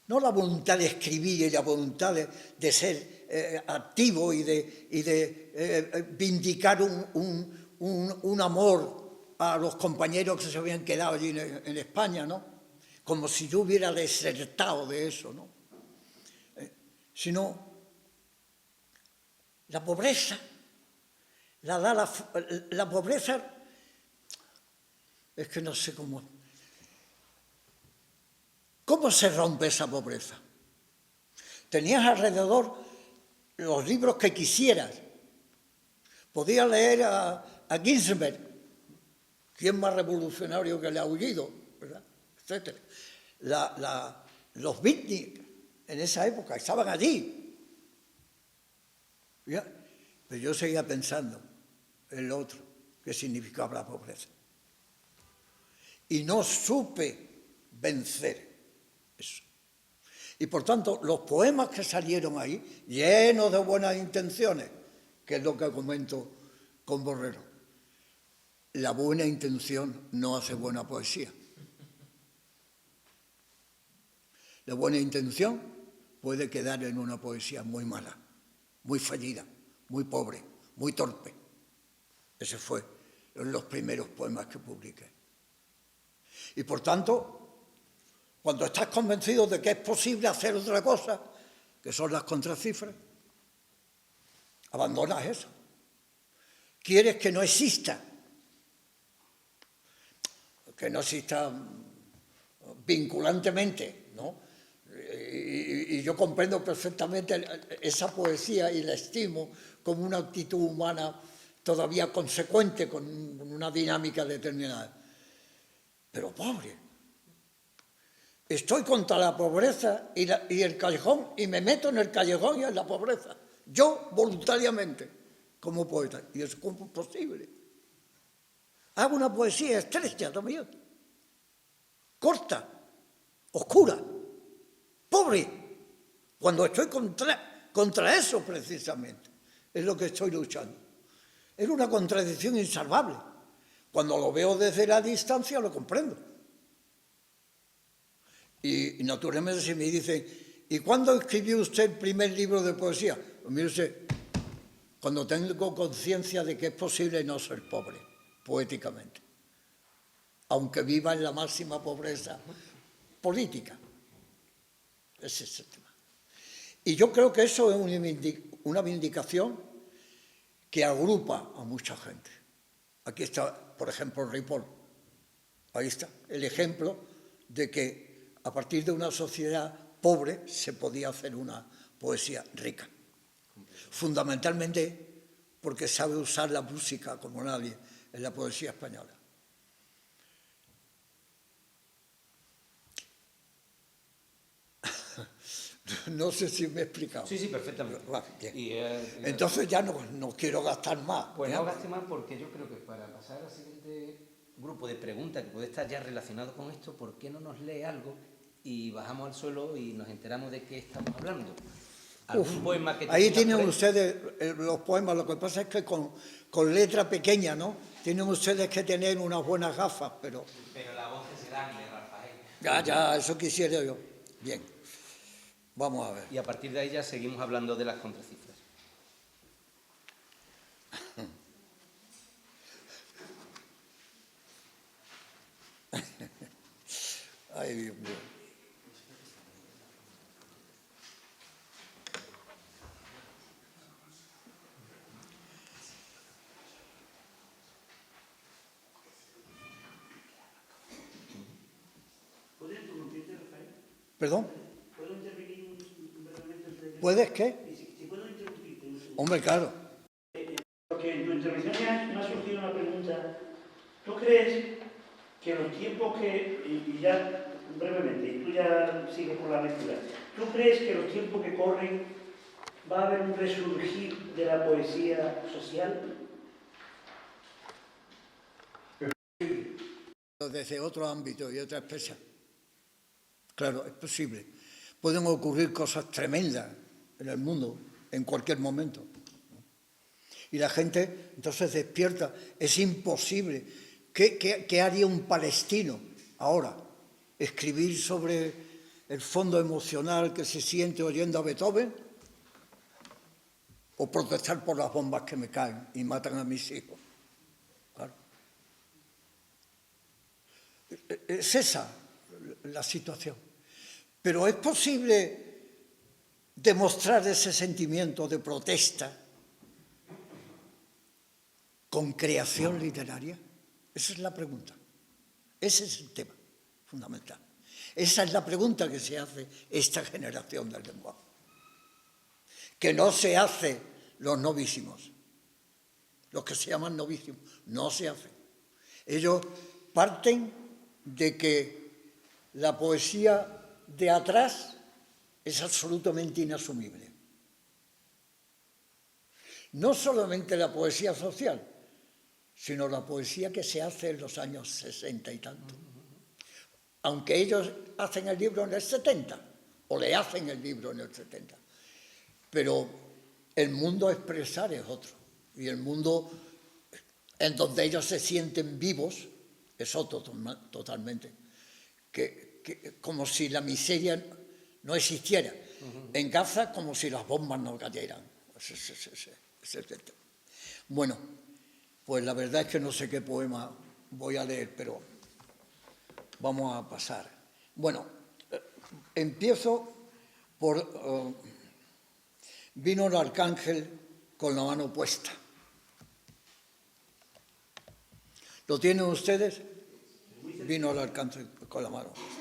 no la voluntad de escribir y la voluntad de ser activo y de vindicar un amor a los compañeros que se habían quedado allí en España, ¿no? Como si yo hubiera desertado de eso, ¿no? Sino la pobreza, la pobreza, es que no sé cómo se rompe esa pobreza. Tenías alrededor los libros que quisieras. Podías leer a Ginsberg, ¿quién más revolucionario que el aullido? ¿Verdad? Etcétera. Los beatniks en esa época estaban allí. ¿Ya? Pero yo seguía pensando en lo otro, que significaba la pobreza. Y no supe vencer eso. Y por tanto, los poemas que salieron ahí, llenos de buenas intenciones, que es lo que comento con Borrero, la buena intención no hace buena poesía. La buena intención puede quedar en una poesía muy mala, muy fallida, muy pobre, muy torpe. Ese fue los primeros poemas que publiqué. Y por tanto, cuando estás convencido de que es posible hacer otra cosa, que son las contracifras, abandonas eso. Quieres que no exista vinculantemente, ¿no? Y yo comprendo perfectamente esa poesía y la estimo como una actitud humana todavía consecuente con una dinámica determinada. Pero pobre. Estoy contra la pobreza y el callejón, y me meto en el callejón y en la pobreza. Yo, voluntariamente, como poeta. Y eso es posible. Hago una poesía estrecha también, corta, oscura, pobre, cuando estoy contra eso precisamente, es lo que estoy luchando. Es una contradicción insalvable. Cuando lo veo desde la distancia lo comprendo. Y naturalmente si me dicen, ¿y cuándo escribió usted el primer libro de poesía? Pues mire usted, cuando tengo conciencia de que es posible no ser pobre, poéticamente, aunque viva en la máxima pobreza política. Ese es el tema. Y yo creo que eso es una vindicación que agrupa a mucha gente. Aquí está, por ejemplo, Ripoll. Ahí está el ejemplo de que a partir de una sociedad pobre se podía hacer una poesía rica. Fundamentalmente porque sabe usar la música como nadie en la poesía española. No sé si me he explicado. Sí, perfectamente. Entonces ya no quiero gastar más. Pues no gaste más porque yo creo que para pasar al siguiente grupo de preguntas que puede estar ya relacionado con esto, ¿por qué no nos lee algo y bajamos al suelo y nos enteramos de qué estamos hablando? ¿Algún poema que ahí tienen ustedes los poemas, lo que pasa es que con letra pequeña, ¿no? Tienen ustedes que tener unas buenas gafas, pero... Pero la voz es grande, Rafael. Ya, eso quisiera yo. Bien, vamos a ver. Y a partir de ahí ya seguimos hablando de las contracifras. Ay, Dios mío. ¿Puedo interrumpirte, Rafael? ¿Perdón? ¿Puedo intervenir brevemente? ¿Puedes qué? Si puedo interrumpirte. Hombre, claro. Porque en tu intervención me ha surgido una pregunta. ¿Tú crees que los tiempos y ya brevemente, y tú ya sigues por la lectura, ¿tú crees que los tiempos que corren va a haber un resurgir de la poesía social? Desde otro ámbito y otra especie. Claro, es posible. Pueden ocurrir cosas tremendas en el mundo en cualquier momento. Y la gente entonces despierta. Es imposible. ¿Qué haría un palestino ahora? ¿Escribir sobre el fondo emocional que se siente oyendo a Beethoven? ¿O protestar por las bombas que me caen y matan a mis hijos? Claro. Es esa la situación. Pero es posible demostrar ese sentimiento de protesta con creación literaria. Esa es la pregunta. Ese es el tema fundamental. Esa es la pregunta que se hace esta generación del lenguaje. Que no se hace los novísimos. Los que se llaman novísimos. No se hacen. Ellos parten de que la poesía de atrás es absolutamente inasumible. No solamente la poesía social, sino la poesía que se hace en los años 60 y tanto. Aunque ellos hacen el libro en el 70, o le hacen el libro en el 70. Pero el mundo a expresar es otro. Y el mundo en donde ellos se sienten vivos es otro totalmente. Como si la miseria no existiera. En Gaza, como si las bombas no cayeran. Bueno, pues la verdad es que no sé qué poema voy a leer, pero vamos a pasar. Bueno, empiezo por vino el arcángel con la mano puesta. ¿Lo tienen ustedes? Vino el arcángel con la mano puesta.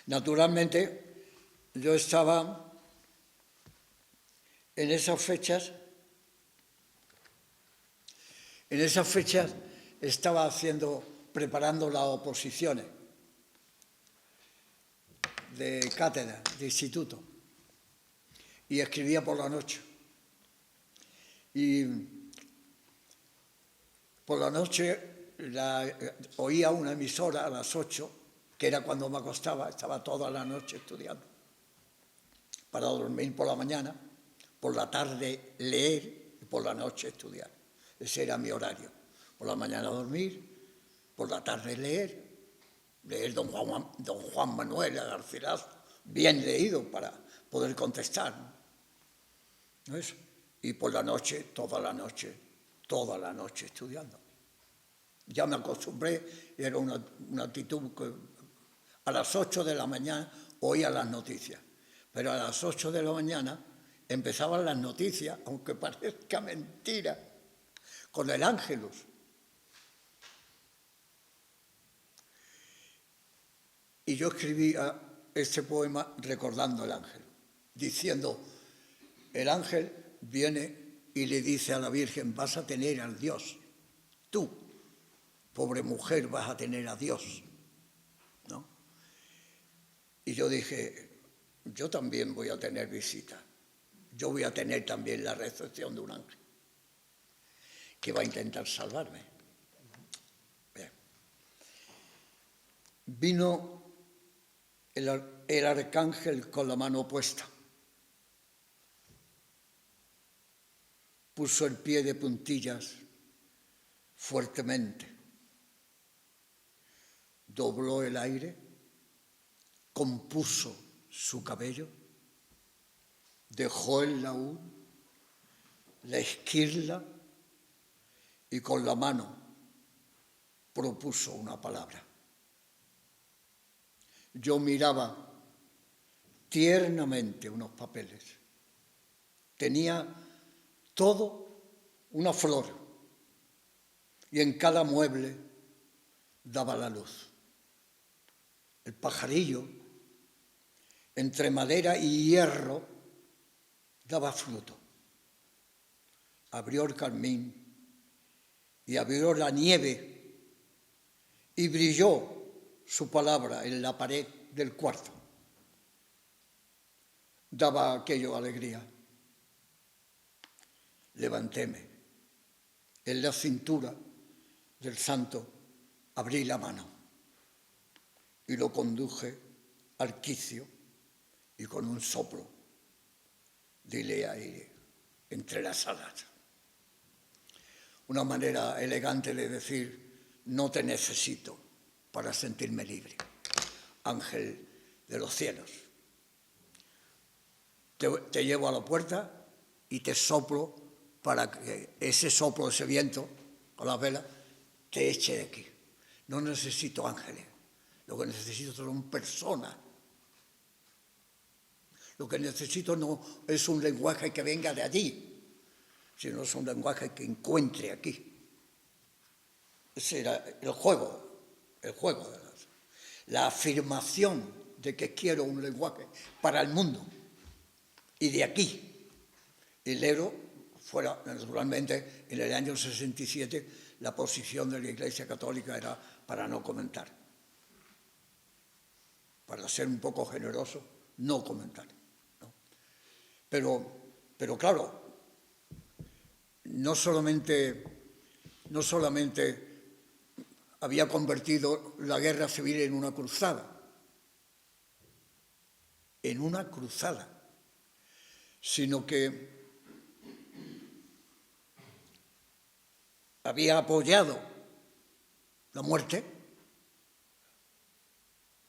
Naturalmente, yo estaba en esas fechas estaba preparando las oposiciones de cátedra, de instituto, y escribía por la noche. Y por la noche oía una emisora a las 8, que era cuando me acostaba, estaba toda la noche estudiando, para dormir por la mañana, por la tarde leer y por la noche estudiar. Ese era mi horario. Por la mañana dormir, por la tarde leer don Juan Manuel Garcilaso, bien leído para poder contestar, ¿no es? Y por la noche, toda la noche estudiando. Ya me acostumbré, era una actitud que a las 8 de la mañana oía las noticias, pero a las 8 de la mañana empezaban las noticias, aunque parezca mentira, con el Ángelus. Y yo escribía este poema recordando al ángel, diciendo, el ángel viene y le dice a la Virgen, vas a tener al Dios, tú, pobre mujer, vas a tener a Dios, ¿no? Y yo dije, yo también voy a tener visita, yo voy a tener también la recepción de un ángel, que va a intentar salvarme. Bien. Vino el arcángel con la mano puesta, puso el pie de puntillas fuertemente, dobló el aire, compuso su cabello, dejó el laúd, la esquirla y con la mano propuso una palabra. Yo miraba tiernamente unos papeles. Tenía todo una flor y en cada mueble daba la luz. El pajarillo, entre madera y hierro, daba fruto. Abrió el carmín y abrió la nieve y brilló su palabra en la pared del cuarto. Daba aquello alegría. Levantéme. En la cintura del santo abrí la mano y lo conduje al quicio y con un soplo dile aire entre las alas. Una manera elegante de decir, no te necesito para sentirme libre, ángel de los cielos. Te llevo a la puerta y te soplo para que ese soplo, ese viento, con las velas, te eche de aquí. No necesito ángeles, lo que necesito son personas. Lo que necesito no es un lenguaje que venga de allí, sino es un lenguaje que encuentre aquí. Ese era el juego de la afirmación de que quiero un lenguaje para el mundo y de aquí. El Ero fuera, naturalmente, en el año 67, la posición de la Iglesia Católica era para no comentar. Para ser un poco generoso, no comentar. ¿No? Pero claro, no solamente había convertido la guerra civil en una cruzada, sino que había apoyado la muerte,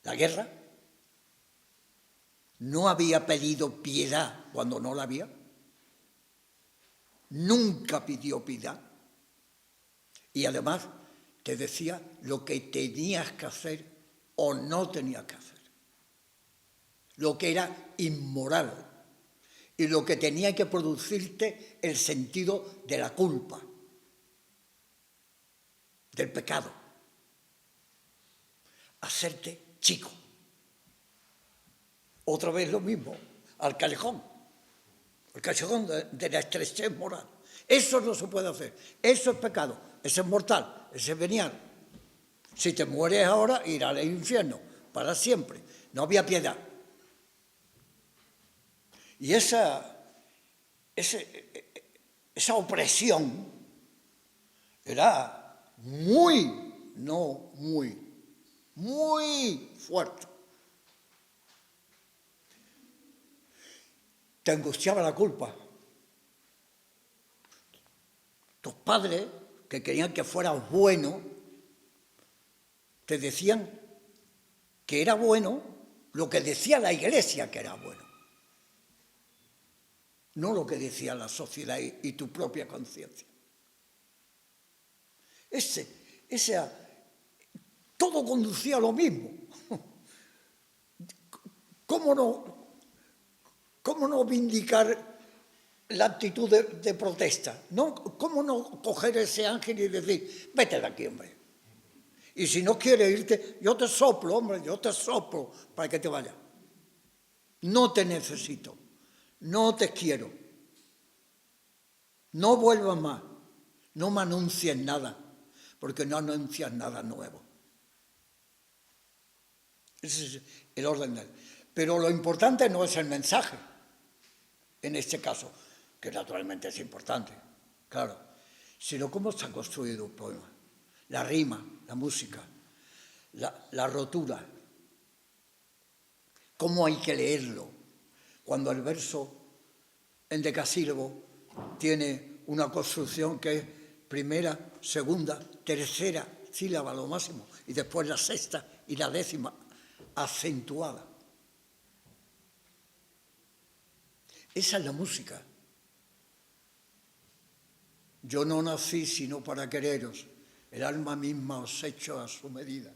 la guerra, no había pedido piedad cuando no la había, nunca pidió piedad y además te decía lo que tenías que hacer o no tenías que hacer, lo que era inmoral y lo que tenía que producirte el sentido de la culpa, del pecado, hacerte chico. Otra vez lo mismo, al callejón de la estrechez moral. Eso no se puede hacer, eso es pecado, eso es mortal, eso es venial. Si te mueres ahora, irás al infierno para siempre. No había piedad. Y ese esa opresión era muy fuerte. Te angustiaba la culpa. Tus padres, que querían que fueras bueno, te decían que era bueno lo que decía la Iglesia que era bueno, no lo que decía la sociedad y tu propia conciencia. Todo conducía a lo mismo. ¿Cómo no vindicar la actitud de protesta? ¿Cómo no coger ese ángel y decir, vete de aquí, hombre? Y si no quieres irte, yo te soplo, hombre, yo te soplo para que te vayas. No te necesito, no te quiero. No vuelvas más, no me anuncies nada, porque no anuncias nada nuevo. Ese es el orden de él. Pero lo importante no es el mensaje, en este caso, que naturalmente es importante, claro, sino cómo se ha construido un poema. La rima, la música, la rotura, cómo hay que leerlo. Cuando el verso en decasílabo tiene una construcción que es primera, segunda, tercera sílaba, lo máximo, y después la sexta y la décima, acentuada. Esa es la música. Yo no nací sino para quereros, el alma misma os echo a su medida.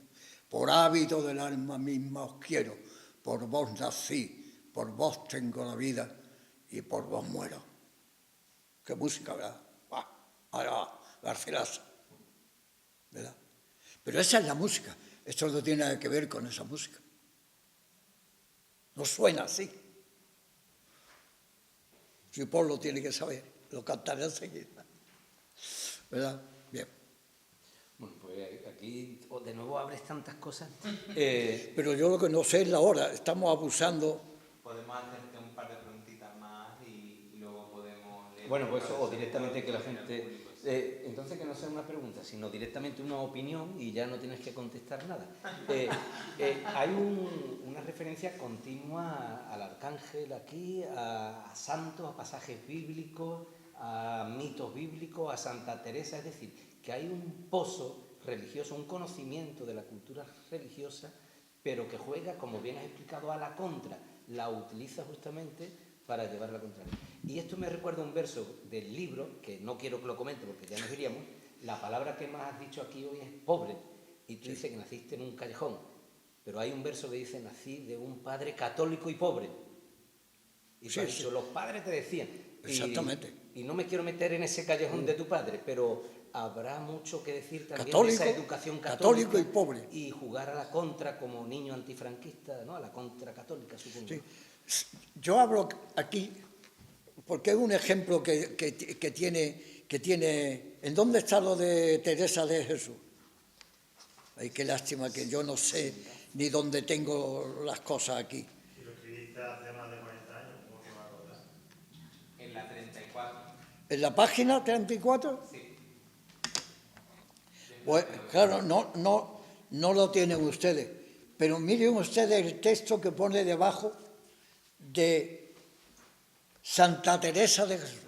Por hábito del alma misma os quiero, por vos nací, por vos tengo la vida y por vos muero. Qué música, ¿verdad? Ahora, Garcilaso, ¿verdad? Pero esa es la música. Esto no tiene nada que ver con esa música. No suena así. Si Paul lo tiene que saber, lo cantaré enseguida. ¿Verdad? Bien. Bueno, pues aquí de nuevo abres tantas cosas. Pero yo lo que no sé es la hora. Estamos abusando. Podemos hacerte un par de preguntitas más y luego podemos leer. Bueno, pues o directamente que la gente... entonces que no sea una pregunta, sino directamente una opinión y ya no tienes que contestar nada. Hay una referencia continua al arcángel aquí, a santos, a pasajes bíblicos, a mitos bíblicos, a Santa Teresa, es decir, que hay un pozo religioso, un conocimiento de la cultura religiosa, pero que juega, como bien has explicado, a la contra, la utiliza justamente para llevar la contraria. Y esto me recuerda un verso del libro, que no quiero que lo comente porque ya nos iríamos. La palabra que más has dicho aquí hoy es pobre, y tú dices que naciste en un callejón, pero hay un verso que dice, nací de un padre católico y pobre. Y tú has dicho, los padres te decían. Exactamente. Y no me quiero meter en ese callejón de tu padre, pero habrá mucho que decir también católico, de esa educación católica y pobre. Y jugar a la contra como niño antifranquista, ¿no? A la contra católica, supongo. Sí. Yo hablo aquí porque es un ejemplo que tiene... ¿En dónde está lo de Teresa de Jesús? Ay, qué lástima que yo no sé ni dónde tengo las cosas aquí. Si lo escribiste hace más de 40 años, ¿cómo te vas a acordar? En la 34. ¿En la página 34? Sí. Pues claro, no lo tienen ustedes. Pero miren ustedes el texto que pone debajo de Santa Teresa de Jesús.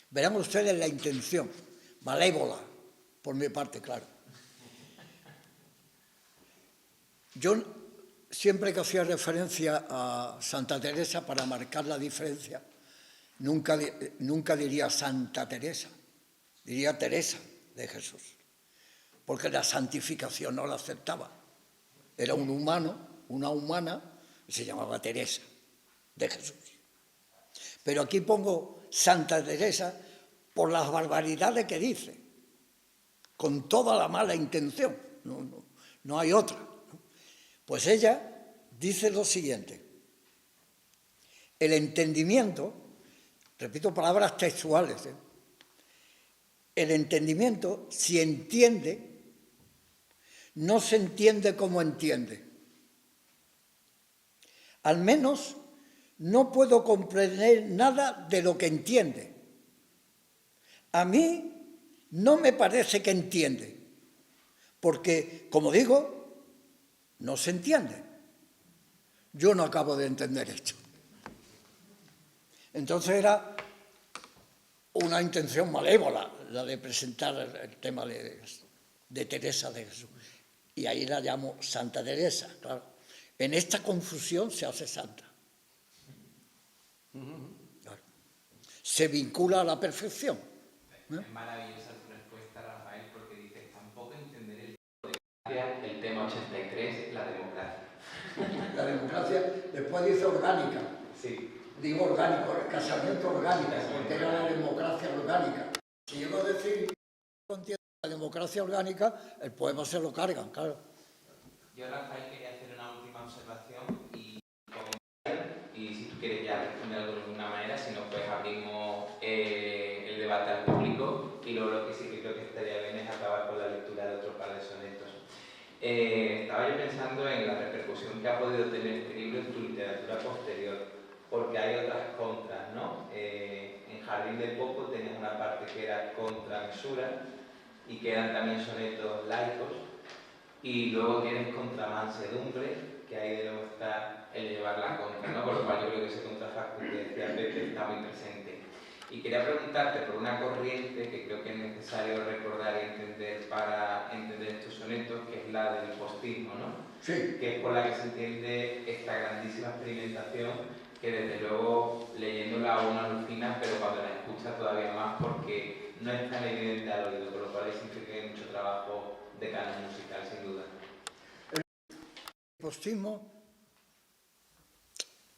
Verán ustedes la intención, malévola, por mi parte, claro. Yo siempre que hacía referencia a Santa Teresa para marcar la diferencia, nunca diría Santa Teresa, diría Teresa de Jesús, porque la santificación no la aceptaba. Era un humano, una humana, y se llamaba Teresa de Jesús. Pero aquí pongo Santa Teresa por las barbaridades que dice, con toda la mala intención, no hay otra. Pues ella dice lo siguiente: el entendimiento, repito palabras textuales, el entendimiento, si entiende, no se entiende como entiende. Al menos no puedo comprender nada de lo que entiende. A mí no me parece que entiende, porque, como digo, no se entiende. Yo no acabo de entender esto. Entonces era una intención malévola la de presentar el tema de Teresa de Jesús. Y ahí la llamo Santa Teresa, claro. En esta confusión se hace santa. Claro. Se vincula a la perfección. Es maravillosa tu respuesta, Rafael, porque dices, tampoco entenderé el tema 83, la democracia. La democracia, después dice orgánica. Sí. Digo orgánico, el casamiento orgánico, porque era la democracia orgánica. Si llego a decir la democracia orgánica, el poema se lo cargan, claro. Yo, Rafael, quería hacer una última observación y si tú quieres ya responder algo de alguna manera, si no, pues abrimos el debate al público y luego lo que sí que creo que estaría bien es acabar con la lectura de otro par de sonetos. Estaba yo pensando en la repercusión que ha podido tener este libro en tu literatura posterior, porque hay otras contras, ¿no? En Jardín de Poco tenías una parte que era contra mesura y que eran también sonetos laicos, y luego tienes contra mansedumbre, que ahí de nuevo está el llevar la contra, ¿no? Por lo cual yo creo que ese contrafacto que decía Pepe está muy presente. Y quería preguntarte por una corriente que creo que es necesario recordar y entender para entender estos sonetos, que es la del postismo, ¿no? Sí. Que es por la que se entiende esta grandísima experimentación que desde luego leyéndola uno alucina, pero cuando la escucha todavía más porque no es tan evidente al oído, por lo cual significa que hay mucho trabajo de canon musical, sin duda. El postismo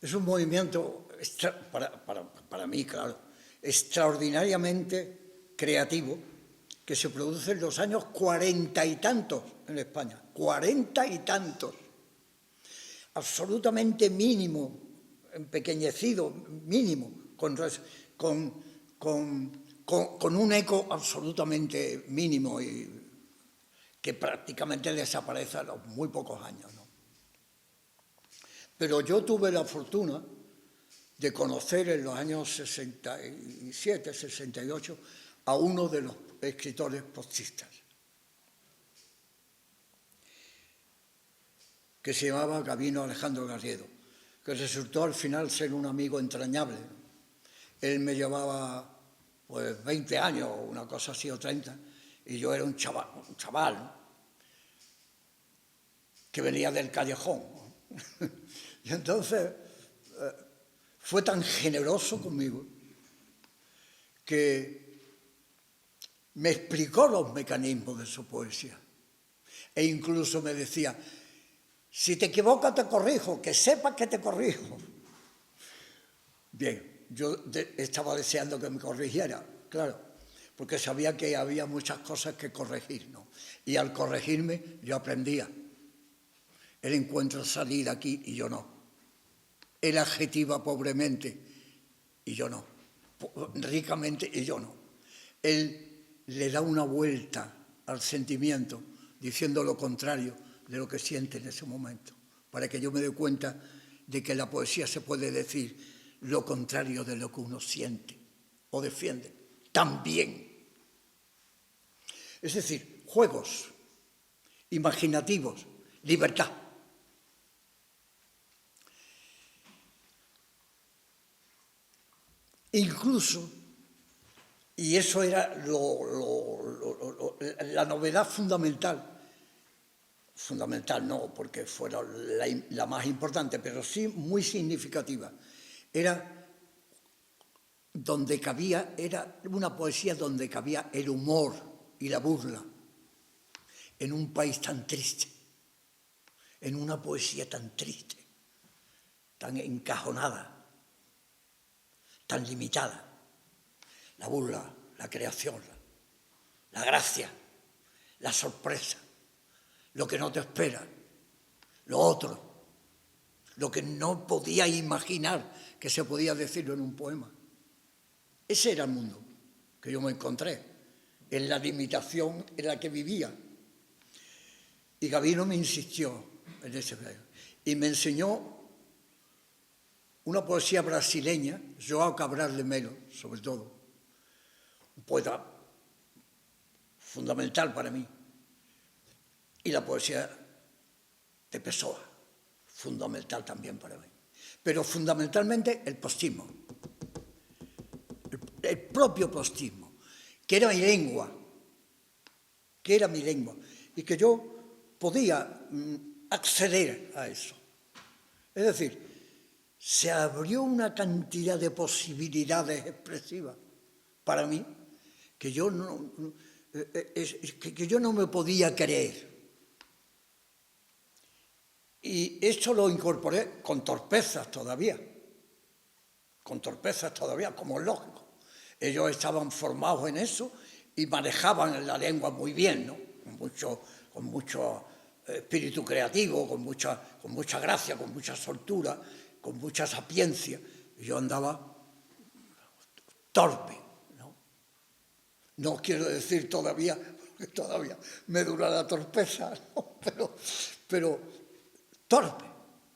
es un movimiento, para mí, claro, extraordinariamente creativo, que se produce en los años 40 y tantos en España, 40 y tantos, absolutamente mínimo, empequeñecido, mínimo, con un eco absolutamente mínimo y que prácticamente desaparece a los muy pocos años, ¿no? Pero yo tuve la fortuna de conocer en los años 67, 68, a uno de los escritores postistas, que se llamaba Gabino Alejandro Garrido, que resultó al final ser un amigo entrañable. Él me llevaba pues 20 años, una cosa así, o 30, y yo era un chaval, ¿no? Que venía del callejón. Y entonces fue tan generoso conmigo que me explicó los mecanismos de su poesía. E incluso me decía, si te equivocas te corrijo, que sepas que te corrijo. Bien, yo estaba deseando que me corrigiera, claro, porque sabía que había muchas cosas que corregir, ¿no? Y al corregirme yo aprendía. Él encuentra salida aquí y yo no. Él adjetiva pobremente y yo no. Ricamente y yo no. Él le da una vuelta al sentimiento diciendo lo contrario de lo que siente en ese momento, para que yo me dé cuenta de que la poesía se puede decir lo contrario de lo que uno siente o defiende, también. Es decir, juegos imaginativos, libertad. Incluso, y eso era la novedad fundamental no, porque fuera la más importante, pero sí muy significativa, era una poesía donde cabía el humor y la burla, en un país tan triste, en una poesía tan triste, tan encajonada, tan limitada. La burla, la creación, la gracia, la sorpresa, lo que no te espera, lo otro, lo que no podía imaginar que se podía decirlo en un poema. Ese era el mundo que yo me encontré, en la limitación en la que vivía. Y Gabino me insistió en ese medio y me enseñó una poesía brasileña, João Cabral de Melo, sobre todo, un poeta fundamental para mí, y la poesía de Pessoa, fundamental también para mí. Pero fundamentalmente el postismo, el propio postismo, que era mi lengua, y que yo podía acceder a eso. Es decir, se abrió una cantidad de posibilidades expresivas para mí que yo no me podía creer. Y eso lo incorporé con torpezas todavía, como es lógico. Ellos estaban formados en eso y manejaban la lengua muy bien, ¿no? Con mucho espíritu creativo, con mucha gracia, con mucha soltura, con mucha sapiencia. Y yo andaba torpe, ¿no? No quiero decir todavía, porque todavía me dura la torpeza, ¿no? Pero torpe,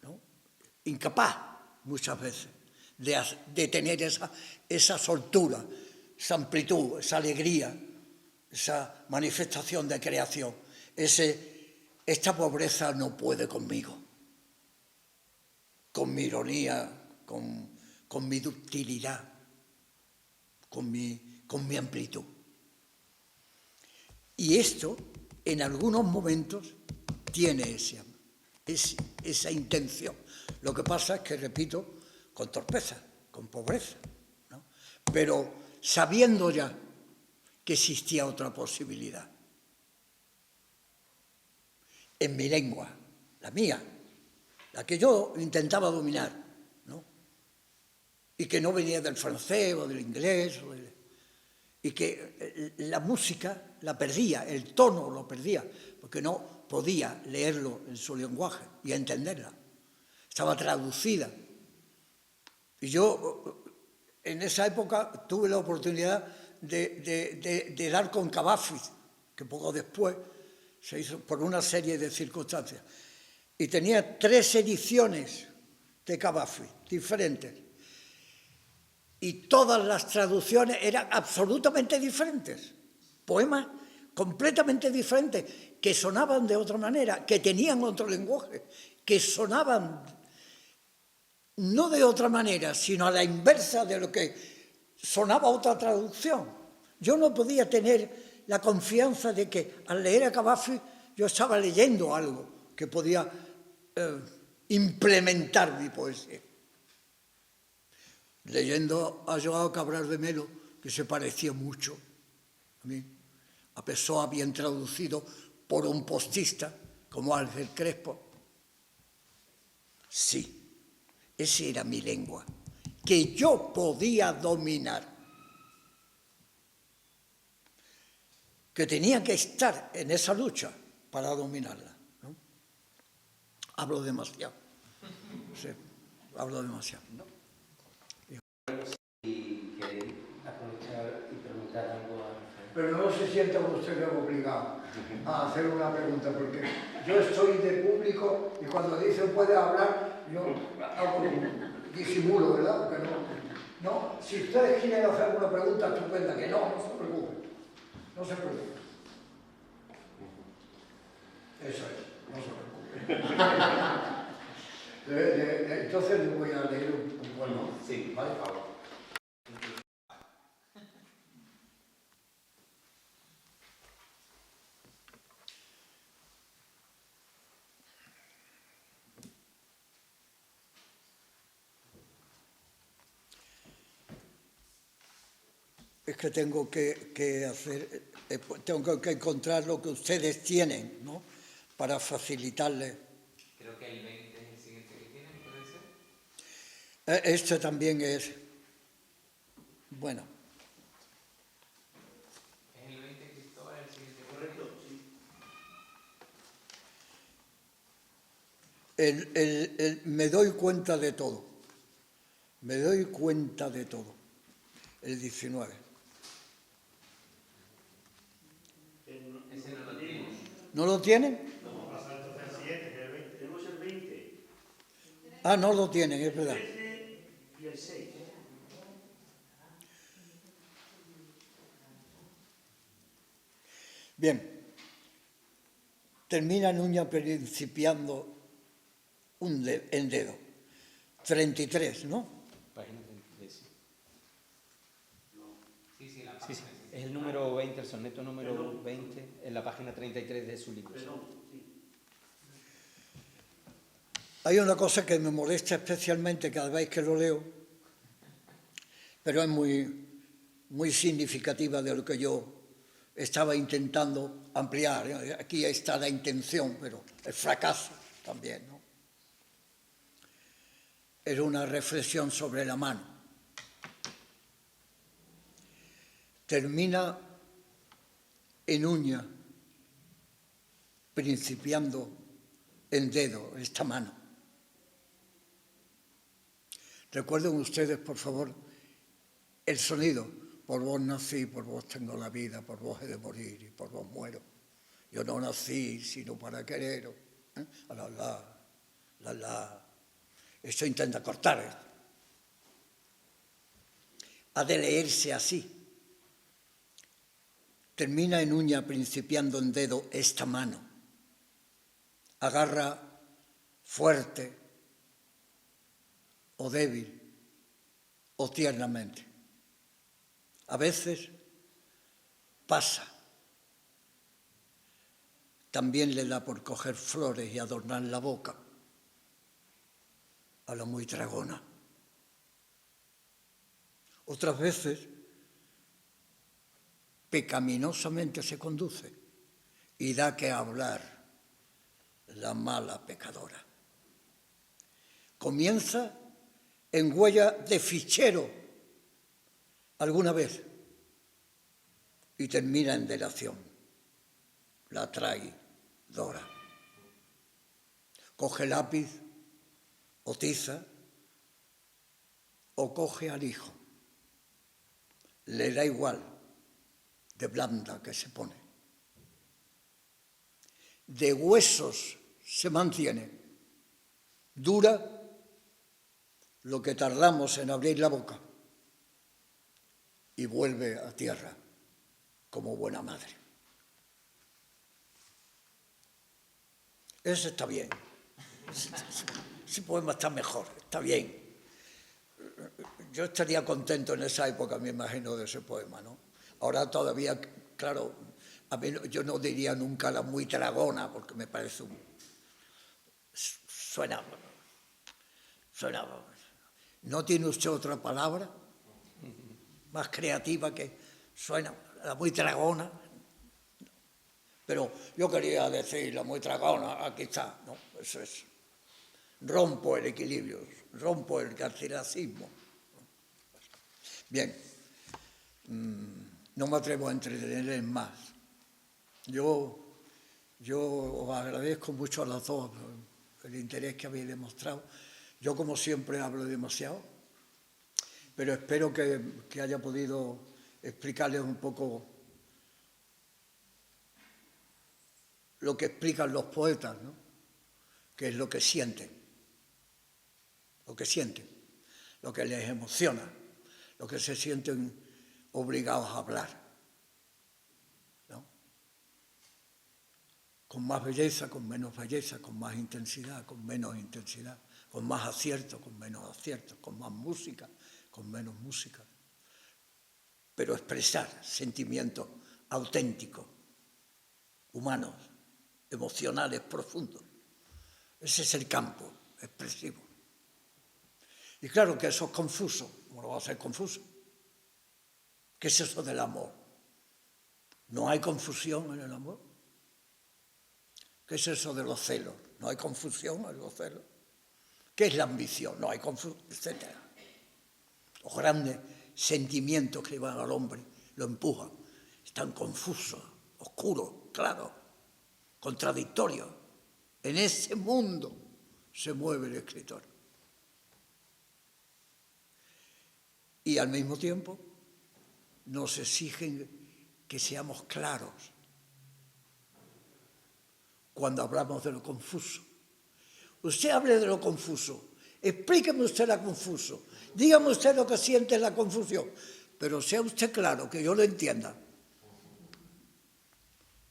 ¿no? Incapaz muchas veces de tener esa soltura, esa amplitud, esa alegría, esa manifestación de creación. Esta pobreza no puede conmigo, con mi ironía, con mi ductilidad, con mi amplitud. Y esto, en algunos momentos, tiene esa intención. Lo que pasa es que, repito, con torpeza, con pobreza, ¿no? Pero sabiendo ya que existía otra posibilidad. En mi lengua, la mía, la que yo intentaba dominar, ¿no? Y que no venía del francés o del inglés, y que la música la perdía, el tono lo perdía, porque no podía leerlo en su lenguaje y entenderla. Estaba traducida. Y yo, en esa época, tuve la oportunidad de dar con Cavafis, que poco después se hizo por una serie de circunstancias. Y tenía 3 ediciones de Cavafis diferentes. Y todas las traducciones eran absolutamente diferentes. Poemas completamente diferentes, que sonaban de otra manera, que tenían otro lenguaje, que sonaban no de otra manera, sino a la inversa de lo que sonaba otra traducción. Yo no podía tener la confianza de que al leer a Cavafis yo estaba leyendo algo que podía implementar mi poesía. Leyendo a Joao Cabral de Melo, que se parecía mucho a mí, a Pessoa bien traducido por un postista como Ángel Crespo. Sí, esa era mi lengua, que yo podía dominar, que tenía que estar en esa lucha para dominarla, ¿no? Hablo demasiado. Sí, hablo demasiado, ¿no? Y queréis aprovechar y preguntar algo a Rafael. Pero no se sienta usted obligado a hacer una pregunta, porque yo estoy de público y cuando dicen puede hablar, yo hago disimulo, ¿verdad? Porque no, si ustedes quieren hacer una pregunta estupenda, que no se preocupen. No se preocupen. Eso es, no se preocupen. Entonces les voy a leer un poema. Sí, vale, por favor. Es que tengo que hacer, tengo que encontrar lo que ustedes tienen, ¿no? Para facilitarles. Creo que el 20 es el siguiente que tienen, ¿puede ser? Este también es, bueno. ¿Es el 20, Cristóbal, el siguiente? Correcto, sí. Me doy cuenta de todo. Me doy cuenta de todo. El 19. Ese no lo tenemos. ¿No lo tienen? Vamos a pasar entonces al siguiente, que es el 20. Tenemos el 20. Ah, no lo tienen, es verdad. El 13 y el 6. Bien. Termina en uña principiando en dedo. 33, ¿no? Página 33, sí. Sí, sí. Es el número 20, el soneto número 20, en la página 33 de su libro. Hay una cosa que me molesta especialmente cada vez que lo leo, pero es muy significativa de lo que yo estaba intentando ampliar. Aquí está la intención, pero el fracaso también, ¿no? Es una reflexión sobre la mano. Termina en uña, principiando en dedo, esta mano. Recuerden ustedes, por favor, el sonido. Por vos nací, por vos tengo la vida, por vos he de morir y por vos muero. Yo no nací sino para quereros. La. Esto intenta cortar esto. Ha de leerse así. Termina en uña, principiando en dedo, esta mano. Agarra fuerte o débil o tiernamente. A veces pasa. También le da por coger flores y adornar la boca a la muy tragona. Otras veces pecaminosamente se conduce y da que hablar la mala pecadora. Comienza en huella de fichero alguna vez y termina en delación, la traidora. Coge lápiz o tiza o coge al hijo. Le da igual de blanda que se pone. De huesos se mantiene. Dura lo que tardamos en abrir la boca y vuelve a tierra como buena madre. Eso está bien. Ese poema está mejor, está bien. Yo estaría contento en esa época, me imagino, de ese poema, ¿no? Ahora todavía, claro, a mí, yo no diría nunca la muy tragona, porque me parece suena. ¿No tiene usted otra palabra más creativa que suena la muy tragona? Pero yo quería decir la muy tragona, aquí está, ¿no? Eso es. Rompo el equilibrio, rompo el garcilacismo. Bien, no me atrevo a entretenerles más. Yo os agradezco mucho a las dos el interés que habéis demostrado. Yo, como siempre, hablo demasiado, pero espero que haya podido explicarles un poco lo que explican los poetas, ¿no? Que es lo que sienten, lo que les emociona, lo que se sienten obligados a hablar, ¿no? Con más belleza, con menos belleza, con más intensidad, con menos intensidad, con más acierto, con menos acierto, con más música, con menos música. Pero expresar sentimientos auténticos, humanos, emocionales, profundos. Ese es el campo expresivo. Y claro que eso es confuso. ¿Cómo lo va a ser confuso? ¿Qué es eso del amor? ¿No hay confusión en el amor? ¿Qué es eso de los celos? ¿No hay confusión en los celos? ¿Qué es la ambición? No hay confusión, etc. Los grandes sentimientos que llevan al hombre lo empujan. Están confusos, oscuros, claros, contradictorios. En ese mundo se mueve el escritor. Y al mismo tiempo nos exigen que seamos claros cuando hablamos de lo confuso. Usted hable de lo confuso, explíqueme usted lo confuso, dígame usted lo que siente en la confusión, pero sea usted claro, que yo lo entienda.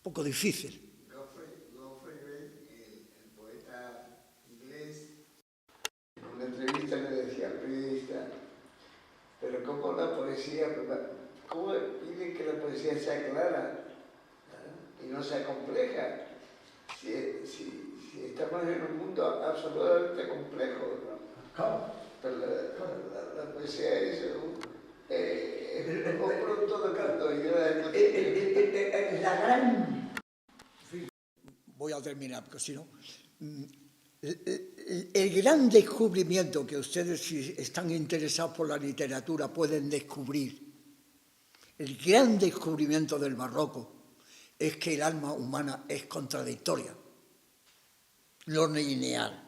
poco difícil. Geoffrey Bell, el poeta inglés, en una entrevista le decía al periodista, pero ¿cómo la poesía, cómo piden que la poesía sea clara y no sea compleja? Si estamos en un mundo absolutamente complejo, ¿no? Claro. Pero la poesía es un producto de cartoidea. La gran... Voy a terminar, porque si no... El gran descubrimiento que ustedes, si están interesados por la literatura, pueden descubrir, el gran descubrimiento del barroco es que el alma humana es contradictoria, no lineal.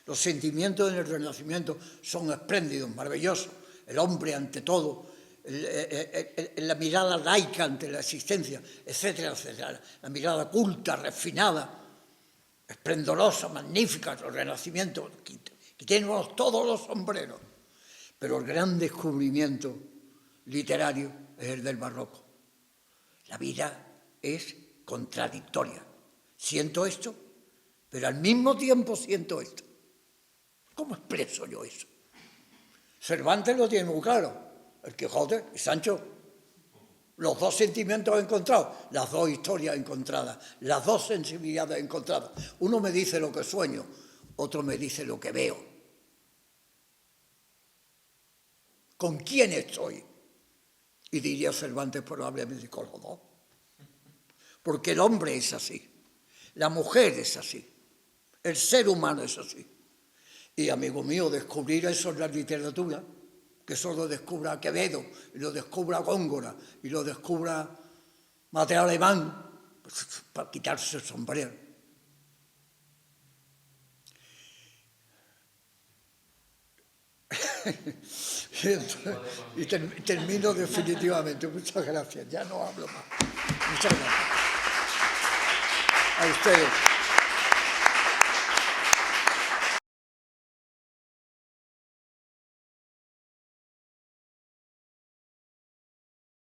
Los sentimientos en el Renacimiento son espléndidos, maravillosos. El hombre ante todo, la mirada laica ante la existencia, etcétera, etcétera. La mirada culta, refinada, esplendorosa, magnífica, el Renacimiento, quitemos todos los sombreros. Pero el gran descubrimiento literario es el del barroco. La vida es contradictoria. Siento esto, pero al mismo tiempo siento esto. ¿Cómo expreso yo eso? Cervantes lo tiene muy claro, el Quijote y Sancho. Los dos sentimientos encontrados, las dos historias encontradas, las dos sensibilidades encontradas. Uno me dice lo que sueño, otro me dice lo que veo. ¿Con quién estoy? Y diría Cervantes probablemente con los dos. Porque el hombre es así, la mujer es así, el ser humano es así. Y, amigo mío, descubrir eso en la literatura, que eso lo descubra Quevedo, y lo descubra Góngora, y lo descubra Mateo Alemán, pues, para quitarse el sombrero. Y termino definitivamente. Muchas gracias, ya no hablo más. Muchas gracias. A ustedes.